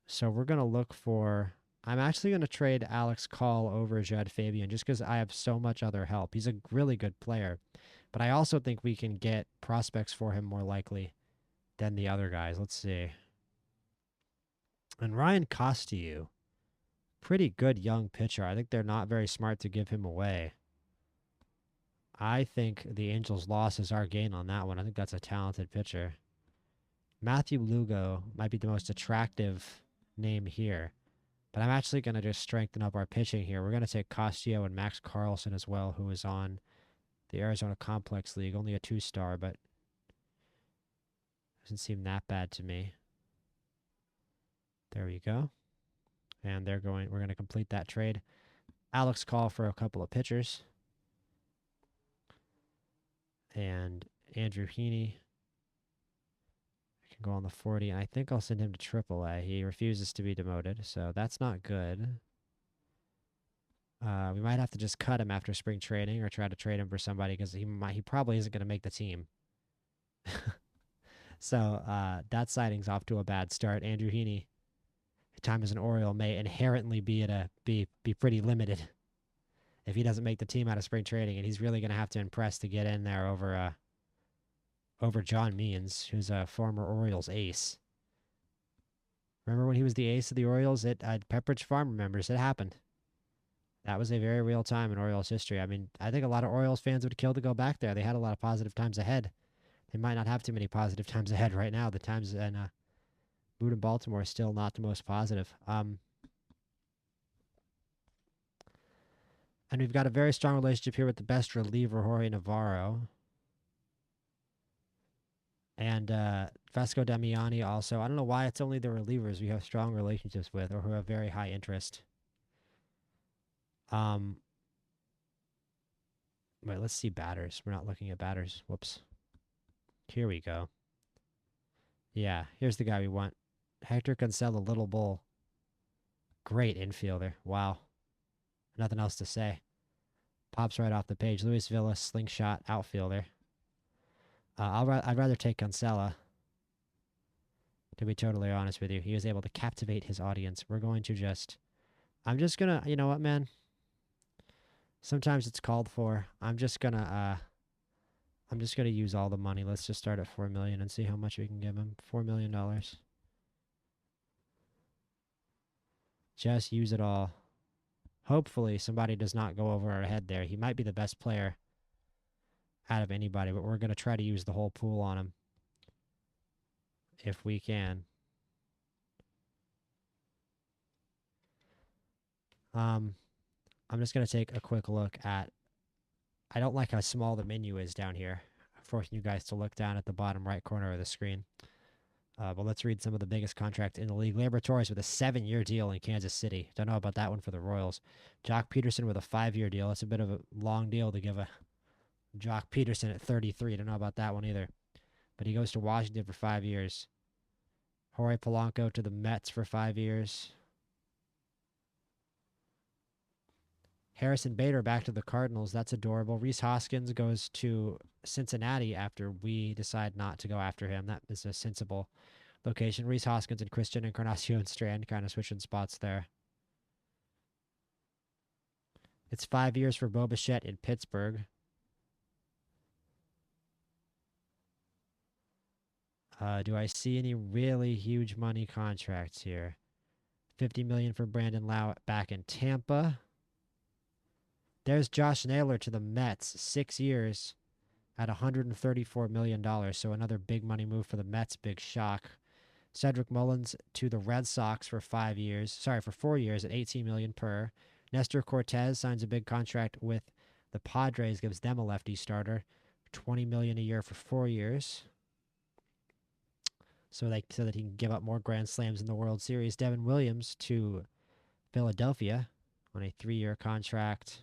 So we're going to look for... I'm actually going to trade Alex Call over Judd Fabian just because I have so much other help. He's a really good player. But I also think we can get prospects for him more likely than the other guys. Let's see. And Ryan Costiou, pretty good young pitcher. I think they're not very smart to give him away. I think the Angels' loss is our gain on that one. I think that's a talented pitcher. Matthew Lugo might be the most attractive name here. But I'm actually going to just strengthen up our pitching here. We're going to take Costiou and Max Carlson as well, who is on the Arizona Complex League. Only a 2-star, but doesn't seem that bad to me. There we go. And we're going to complete that trade. Alex Call for a couple of pitchers. And Andrew Heaney can go on the 40. And I think I'll send him to AAA. He refuses to be demoted, so that's not good. We might have to just cut him after spring training or try to trade him for somebody because he probably isn't going to make the team. So that signing's off to a bad start. Andrew Heaney, time as an Oriole, may inherently be pretty limited if he doesn't make the team out of spring training, and he's really going to have to impress to get in there over John Means, who's a former Orioles ace. Remember when he was the ace of the Orioles at Pepperidge Farm? Remembers it happened. That was a very real time in Orioles history. I mean, I think a lot of Orioles fans would kill to go back there. They had a lot of positive times ahead. They might not have too many positive times ahead right now. The times in Mood and Baltimore are still not the most positive. And we've got a very strong relationship here with the best reliever, Jorge Navarro. And Vasco Damiani also. I don't know why it's only the relievers we have strong relationships with or who have very high interest. Wait, let's see batters. We're not looking at batters. Whoops. Here we go. Yeah, here's the guy we want. Hector Cancela, Little Bull. Great infielder. Wow. Nothing else to say. Pops right off the page. Luis Villa, slingshot outfielder. I'd rather take Cancela, to be totally honest with you. He was able to captivate his audience. We're going to just... I'm just going to... You know what, man? Sometimes it's called for. I'm just going to I'm just going to use all the money. Let's just start at $4 million and see how much we can give him. $4 million. Just use it all. Hopefully somebody does not go over our head there. He might be the best player out of anybody, but we're going to try to use the whole pool on him if we can. I'm just going to take a quick look at... I don't like how small the menu is down here. I'm forcing you guys to look down at the bottom right corner of the screen. But let's read some of the biggest contracts in the league. Laboratories with a 7-year deal in Kansas City. Don't know about that one for the Royals. Jock Peterson with a 5-year deal. That's a bit of a long deal to give a Jock Peterson at 33. Don't know about that one either. But he goes to Washington for 5 years. Jorge Polanco to the Mets for 5 years. Harrison Bader back to the Cardinals. That's adorable. Rhys Hoskins goes to Cincinnati after we decide not to go after him. That is a sensible location. Rhys Hoskins and Christian Encarnacion Strand kind of switching spots there. It's 5 years for Bo Bichette in Pittsburgh. Do I see any really huge money contracts here? $50 million for Brandon Lau back in Tampa. There's Josh Naylor to the Mets, 6 years at $134 million. So another big money move for the Mets. Big shock. Cedric Mullins to the Red Sox for 5 years. Sorry, for 4 years at $18 million per. Nestor Cortez signs a big contract with the Padres, gives them a lefty starter, $20 million a year for 4 years. So that he can give up more Grand Slams in the World Series. Devin Williams to Philadelphia on a 3-year contract.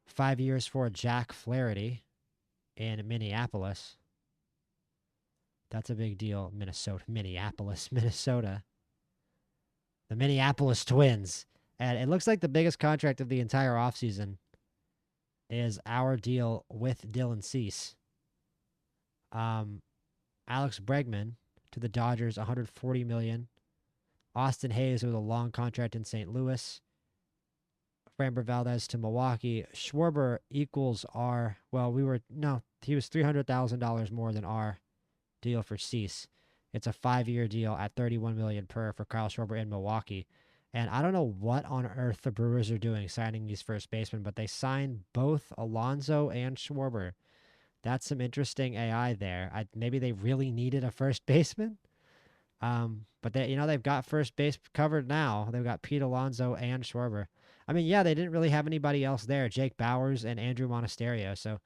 5 years for Jack Flaherty in Minneapolis. That's a big deal. Minneapolis, Minnesota. The Minneapolis Twins. And it looks like the biggest contract of the entire offseason is our deal with Dylan Cease. Alex Bregman to the Dodgers, $140 million. Austin Hayes with a long contract in St. Louis. Framber Valdez to Milwaukee. Schwarber equals our... Well, he was $300,000 more than our deal for Cease. It's a 5-year deal at $31 million per for Kyle Schwarber in Milwaukee. And I don't know what on earth the Brewers are doing signing these first basemen, but they signed both Alonso and Schwarber. That's some interesting AI there. Maybe they really needed a first baseman. But they've got first base covered now. They've got Pete Alonso and Schwarber. I mean, yeah, they didn't really have anybody else there. Jake Bowers and Andrew Monasterio. So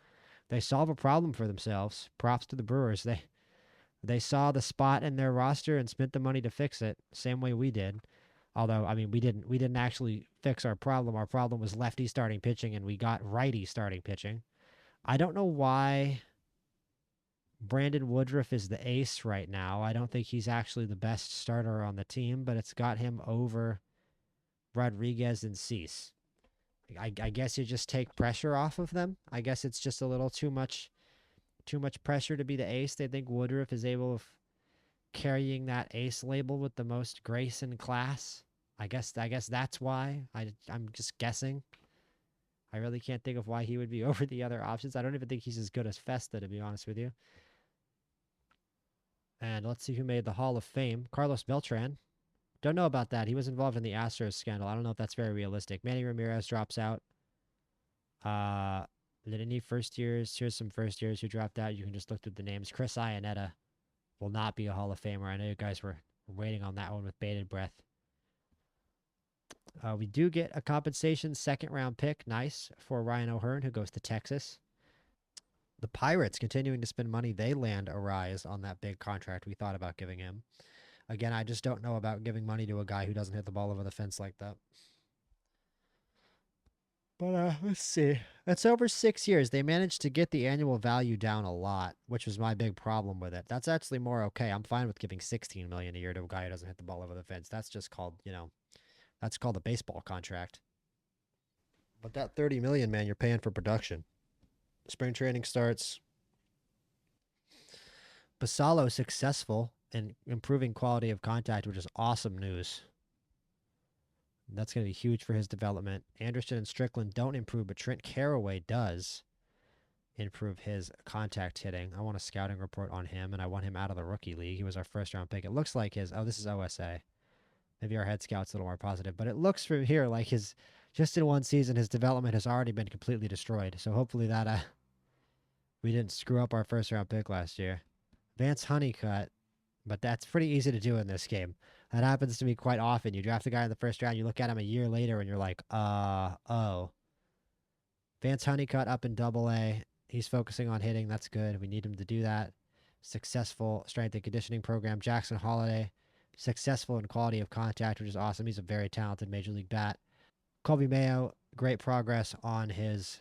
they solve a problem for themselves. Props to the Brewers. They saw the spot in their roster and spent the money to fix it. Same way we did. Although, I mean, we didn't actually fix our problem. Our problem was lefty starting pitching, and we got righty starting pitching. I don't know why Brandon Woodruff is the ace right now. I don't think he's actually the best starter on the team, but it's got him over Rodriguez and Cease. I guess you just take pressure off of them. I guess it's just a little too much pressure to be the ace. They think Woodruff is able of carrying that ace label with the most grace and class. I guess that's why. I'm just guessing. I really can't think of why he would be over the other options. I don't even think he's as good as Festa, to be honest with you. And let's see who made the Hall of Fame. Carlos Beltran. Don't know about that. He was involved in the Astros scandal. I don't know if that's very realistic. Manny Ramirez drops out. Did any first years? Here's some first years who dropped out. You can just look through the names. Chris Iannetta will not be a Hall of Famer. I know you guys were waiting on that one with bated breath. We do get a compensation 2nd-round pick. Nice for Ryan O'Hearn, who goes to Texas. The Pirates continuing to spend money. They land Arise on that big contract we thought about giving him. Again, I just don't know about giving money to a guy who doesn't hit the ball over the fence like that. But let's see. It's over 6 years. They managed to get the annual value down a lot, which was my big problem with it. That's actually more okay. I'm fine with giving $16 million a year to a guy who doesn't hit the ball over the fence. That's just called, that's called a baseball contract. But that $30 million, man, you're paying for production. Spring training starts. Basalo successful in improving quality of contact, which is awesome news. That's going to be huge for his development. Anderson and Strickland don't improve, but Trent Carraway does improve his contact hitting. I want a scouting report on him, and I want him out of the rookie league. He was our first round pick. It looks like his, oh, this is OSA. Maybe our head scout's a little more positive, but it looks from here like his, just in one season, his development has already been completely destroyed. So hopefully that we didn't screw up our first round pick last year. Vance Honeycutt, but that's pretty easy to do in this game. That happens to me quite often. You draft a guy in the first round, you look at him a year later, and you're like, oh. Vance Honeycutt up in Double A. He's focusing on hitting. That's good. We need him to do that. Successful strength and conditioning program. Jackson Holiday, successful in quality of contact, which is awesome. He's a very talented major league bat. Colby Mayo, great progress on his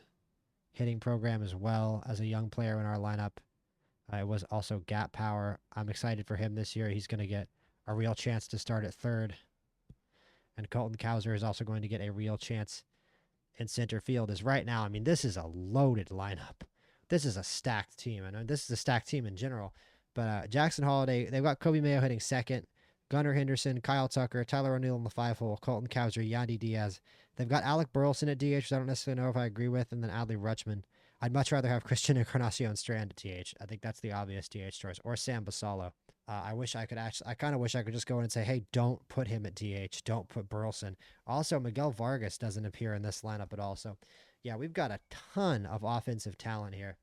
hitting program as well as a young player in our lineup. It was also gap power. I'm excited for him this year. He's going to get a real chance to start at third. And Colton Cowser is also going to get a real chance in center field. As right now, I mean, this is a loaded lineup. This is a stacked team. I know this is a stacked team in general. But Jackson Holiday, they've got Kobe Mayo hitting second, Gunnar Henderson, Kyle Tucker, Tyler O'Neill in the 5-hole, Colton Cowser, Yandy Diaz. They've got Alec Burleson at DH, which I don't necessarily know if I agree with, and then Adley Rutschman. I'd much rather have Christian Encarnacion Strand at DH. I think that's the obvious DH choice. Or Sam Basalo. I kind of wish I could just go in and say, hey, don't put him at DH. Don't put Burleson. Also, Miguel Vargas doesn't appear in this lineup at all. So, yeah, we've got a ton of offensive talent here.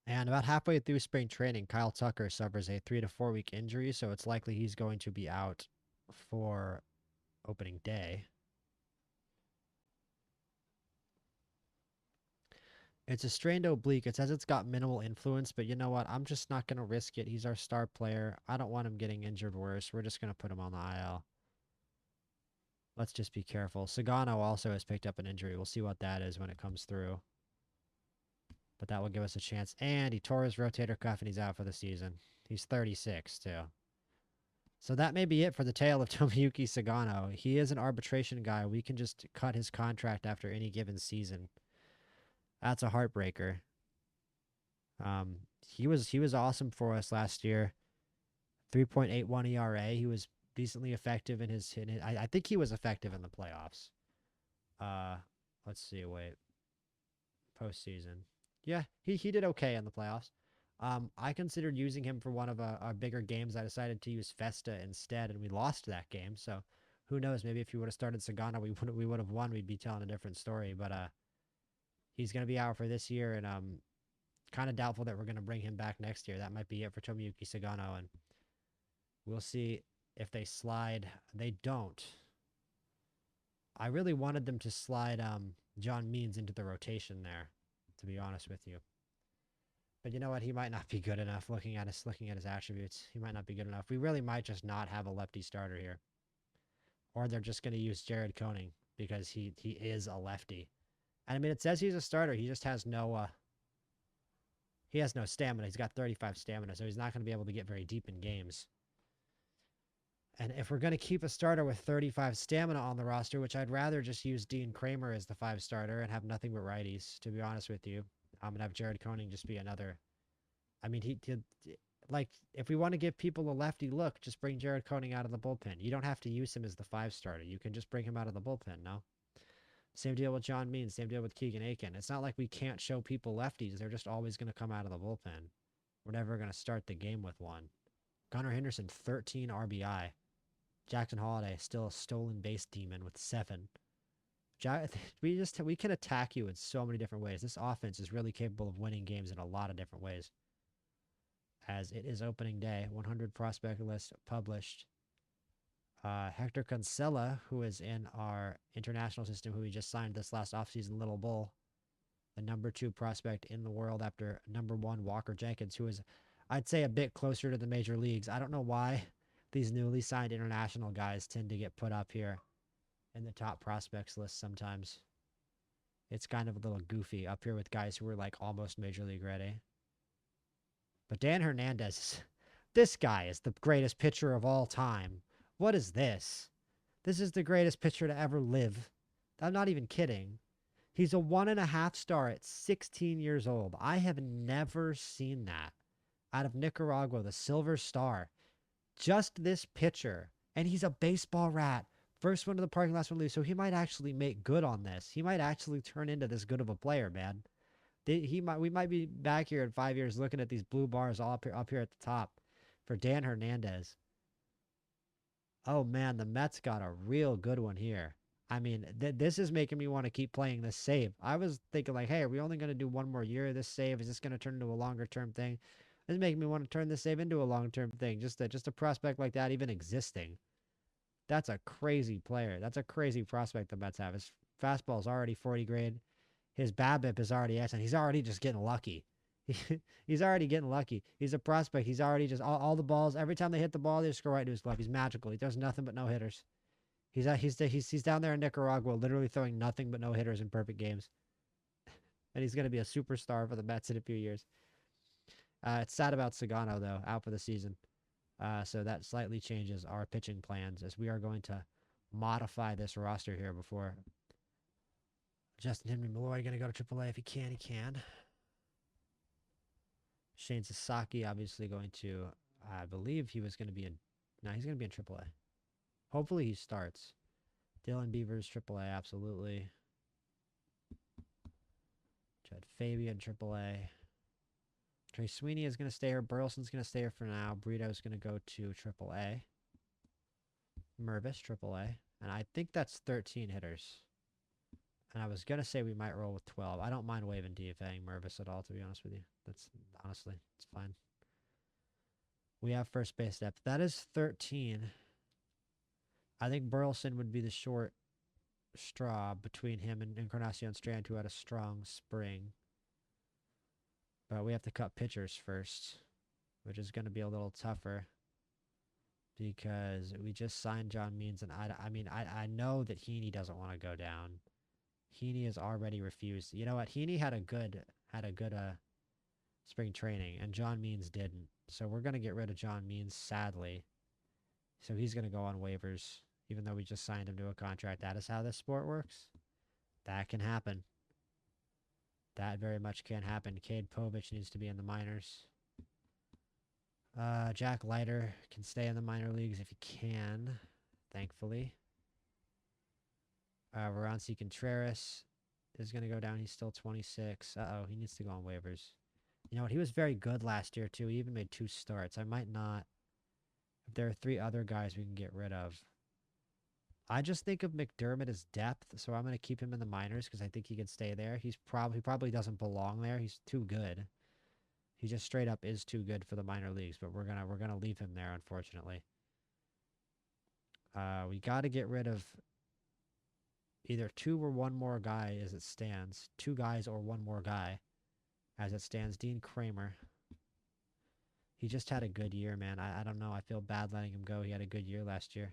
And about halfway through spring training, Kyle Tucker suffers a 3 to 4 week injury, so it's likely he's going to be out for opening day. It's a strained oblique. It says it's got minimal influence, but you know what? I'm just not going to risk it. He's our star player. I don't want him getting injured worse. We're just going to put him on the IL. Let's just be careful. Sagano also has picked up an injury. We'll see what that is when it comes through. But that will give us a chance. And he tore his rotator cuff and he's out for the season. He's 36 too. So that may be it for the tale of Tomoyuki Sagano. He is an arbitration guy. We can just cut his contract after any given season. That's a heartbreaker. He was awesome for us last year. 3.81 ERA. He was decently effective in his. I think he was effective in the playoffs. Let's see. Wait. Postseason. Yeah, he did okay in the playoffs. I considered using him for one of our bigger games. I decided to use Festa instead, and we lost that game. So who knows? Maybe if you would have started Sagana, we would have won. We'd be telling a different story. But he's going to be out for this year, and kind of doubtful that we're going to bring him back next year. That might be it for Tomoyuki Sagano, and we'll see if they slide. They don't. I really wanted them to slide John Means into the rotation there, to be honest with you. But you know what? He might not be good enough. Looking at his attributes, he might not be good enough. We really might just not have a lefty starter here, or they're just going to use Jared Koenig because he is a lefty. And I mean, it says he's a starter. He just has no he has no stamina. He's got 35 stamina, so he's not going to be able to get very deep in games. And if we're going to keep a starter with 35 stamina on the roster, which I'd rather just use Dean Kramer as the 5 starter and have nothing but righties, to be honest with you. I'm going to have Jared Koenig just be another. I mean, he did. Like, if we want to give people a lefty look, just bring Jared Koenig out of the bullpen. You don't have to use him as the 5 starter. You can just bring him out of the bullpen, no? Same deal with John Means. Same deal with Keegan Aiken. It's not like we can't show people lefties. They're just always going to come out of the bullpen. We're never going to start the game with one. Gunnar Henderson, 13 RBI. Jackson Holiday, still a stolen base demon with 7. We can attack you in so many different ways. This offense is really capable of winning games in a lot of different ways. As it is opening day, 100 prospect list published. Hector Cancela, who is in our international system, who we just signed this last offseason, Little Bull, the number 2 prospect in the world after number 1 Walker Jenkins, who is, I'd say, a bit closer to the major leagues. I don't know why these newly signed international guys tend to get put up here in the top prospects list sometimes. It's kind of a little goofy up here with guys who are like almost major league ready. But Dan Hernandez, this guy is the greatest pitcher of all time. What is this? This is the greatest pitcher to ever live. I'm not even kidding. He's a 1.5 star at 16 years old. I have never seen that. Out of Nicaragua, the Silver Star. Just this pitcher. And he's a baseball rat. First one to the parking, last one to leave. So he might actually make good on this. He might actually turn into this good of a player, man. We might be back here in 5 years looking at these blue bars all up here at the top for Dan Hernandez. Oh man, the Mets got a real good one here. I mean, this is making me want to keep playing this save. I was thinking like, hey, are we only going to do one more year of this save? Is this going to turn into a longer term thing? This is making me want to turn this save into a long term thing. Just a prospect like that even existing. That's a crazy player. That's a crazy prospect the Mets have. His fastball is already 40 grade. His BABIP is already excellent. He's already just getting lucky. He's already getting lucky. He's a prospect. He's already just all the balls. Every time they hit the ball, they just go right to his glove. He's magical. He does nothing but no hitters. He's down there in Nicaragua, literally throwing nothing but no hitters in perfect games, and he's going to be a superstar for the Mets in a few years. It's sad about Sagano though, out for the season. So that slightly changes our pitching plans as we are going to modify this roster here before Justin Henry Malloy going to go to AAA if he can. He can. Shane Sasaki obviously going to, I believe he was going to be in, no, he's going to be in AAA. Hopefully he starts. Dylan Beavers, AAA, absolutely. Jed Fabian in AAA. Trey Sweeney is going to stay here. Burleson's going to stay here for now. Burrito's going to go to AAA. Mervis, AAA. And I think that's 13 hitters. And I was going to say we might roll with 12. I don't mind waiving DFAing Mervis at all, to be honest with you. That's, honestly, it's fine. We have first base depth. That is 13. I think Burleson would be the short straw between him and Encarnacion Strand, who had a strong spring. But we have to cut pitchers first, which is going to be a little tougher because we just signed John Means, and I know that Heaney doesn't want to go down. Heaney has already refused. You know what? Heaney had a good spring training, and John Means didn't. So we're going to get rid of John Means, sadly. So he's going to go on waivers, even though we just signed him to a contract. That is how this sport works. That can happen. That very much can happen. Cade Povich needs to be in the minors. Jack Leiter can stay in the minor leagues if he can, thankfully. Veranci Contreras is going to go down. He's still 26. Uh-oh, he needs to go on waivers. You know what? He was very good last year, too. He even made 2 starts. I might not. If there are 3 other guys we can get rid of. I just think of McDermott as depth, so I'm going to keep him in the minors because I think he can stay there. He probably doesn't belong there. He's too good. He just straight up is too good for the minor leagues, but we're gonna leave him there, unfortunately. We got to get rid of either 2 or 1 more guy as it stands. 2 guys or 1 more guy as it stands. Dean Kramer. He just had a good year, man. I don't know. I feel bad letting him go. He had a good year last year.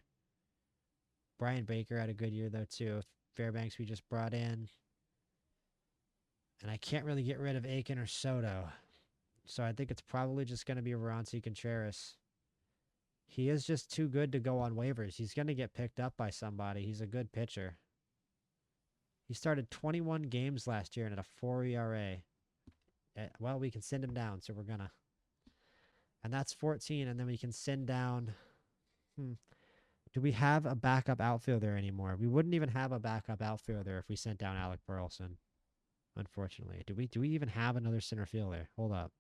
Brian Baker had a good year, though, too. Fairbanks we just brought in. And I can't really get rid of Aiken or Soto. So I think it's probably just going to be Veranci Contreras. He is just too good to go on waivers. He's going to get picked up by somebody. He's a good pitcher. He started 21 games last year and at a 4 ERA. Well, we can send him down, so we're going to. And that's 14, and then we can send down. Do we have a backup outfielder anymore? We wouldn't even have a backup outfielder if we sent down Alec Burleson. Unfortunately. Do we even have another center fielder? Hold up.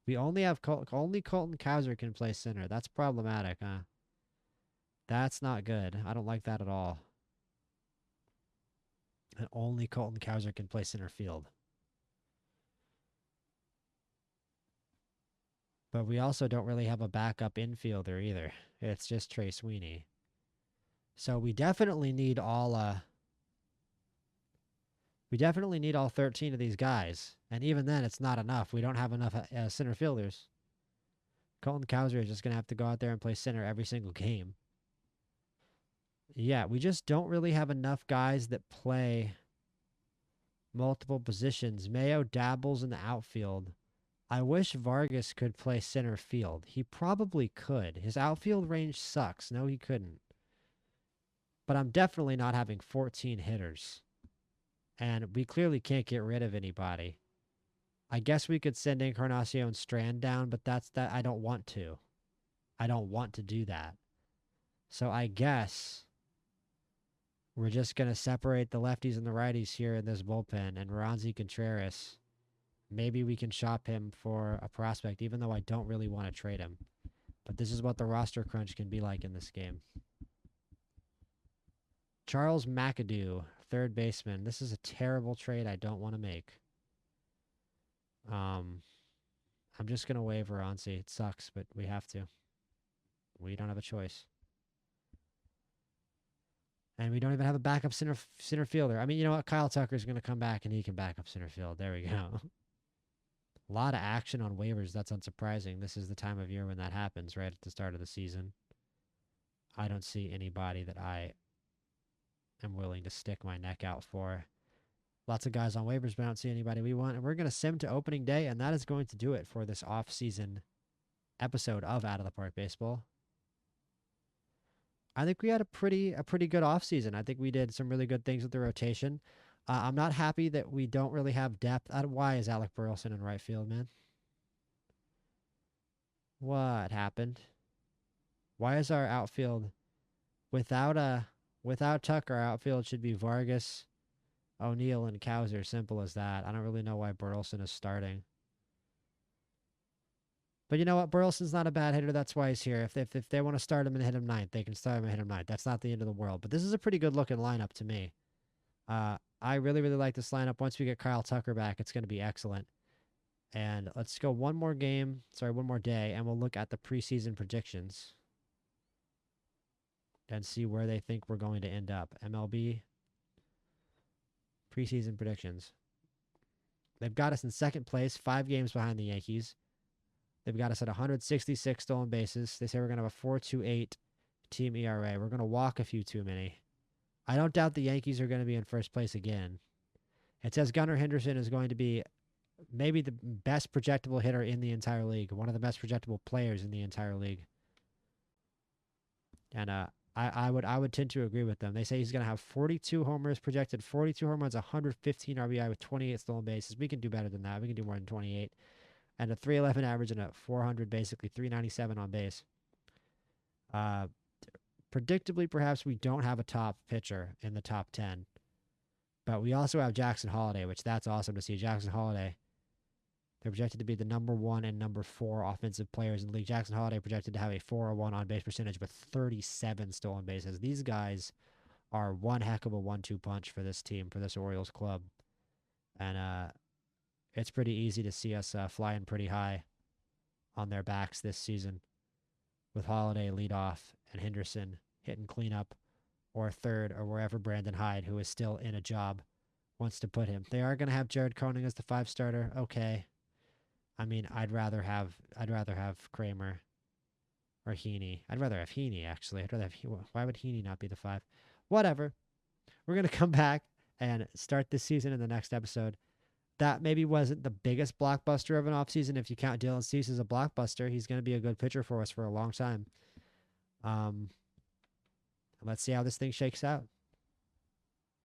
We only have only Colton Cowser can play center. That's problematic, huh? That's not good. I don't like that at all. And only Colton Cowser can play center field. But we also don't really have a backup infielder either. It's just Trey Sweeney. So we definitely need all 13 of these guys. And even then, it's not enough. We don't have enough center fielders. Colton Cowser is just going to have to go out there and play center every single game. Yeah, we just don't really have enough guys that play multiple positions. Mayo dabbles in the outfield. I wish Vargas could play center field. He probably could. His outfield range sucks. No, he couldn't. But I'm definitely not having 14 hitters. And we clearly can't get rid of anybody. I guess we could send Encarnacion Strand down, but I don't want to. I don't want to do that. So I guess we're just going to separate the lefties and the righties here in this bullpen. And Veranci Contreras maybe we can shop him for a prospect, even though I don't really want to trade him. But this is what the roster crunch can be like in this game. Charles McAdoo, third baseman. This is a terrible trade I don't want to make. I'm just going to waiver Onsi. It sucks, but we have to. We don't have a choice. And we don't even have a backup center fielder. I mean, you know what? Kyle Tucker's going to come back and he can back up center field. There we go. A lot of action on waivers. That's unsurprising. This is the time of year when that happens, right at the start of the season. I don't see anybody that I am willing to stick my neck out for. Lots of guys on waivers, but I don't see anybody we want. And we're going to sim to opening day, and that is going to do it for this off-season episode of Out of the Park Baseball. I think we had a pretty good offseason. I think we did some really good things with the rotation. I'm not happy that we don't really have depth. Why is Alec Burleson in right field, man? What happened? Why is our outfield without Tucker? Our outfield should be Vargas, O'Neill, and Cowser. Simple as that. I don't really know why Burleson is starting. But you know what? Burleson's not a bad hitter. That's why he's here. If they want to start him and hit him ninth, they can start him and hit him ninth. That's not the end of the world. But this is a pretty good looking lineup to me. I really like this lineup. Once we get Kyle Tucker back, it's going to be excellent. And let's go one more day, and we'll look at the preseason predictions and see where they think we're going to end up. MLB preseason predictions. They've got us in second place, 5 games behind the Yankees. They've got us at 166 stolen bases. They say we're going to have a 4.28 team ERA. We're going to walk a few too many. I don't doubt the Yankees are going to be in first place again. It says Gunnar Henderson is going to be maybe the best projectable hitter in the entire league, one of the best projectable players in the entire league. And I would tend to agree with them. They say he's going to have 42 homers projected, 42 home runs, 115 RBI with 28 stolen bases. We can do better than that. We can do more than 28. And a 311 average and a 400, basically 397 on base. Predictably, perhaps we don't have a top pitcher in the top 10. But we also have Jackson Holliday, which that's awesome to see. Jackson Holliday, they're projected to be the number 1 and number 4 offensive players in the league. Jackson Holliday projected to have a 401 on base percentage with 37 stolen bases. These guys are one heck of a 1-2 punch for this team, for this Orioles club. And it's pretty easy to see us flying pretty high on their backs this season, with Holliday leadoff and Henderson hitting cleanup or third or wherever Brandon Hyde, who is still in a job, wants to put him. They are going to have Jared Koenig as the 5 starter. Okay. I mean, I'd rather have Kramer or Heaney. I'd rather have Heaney, actually. Why would Heaney not be the 5? Whatever. We're going to come back and start this season in the next episode. That maybe wasn't the biggest blockbuster of an offseason. If you count Dylan Cease as a blockbuster, he's going to be a good pitcher for us for a long time. Let's see how this thing shakes out.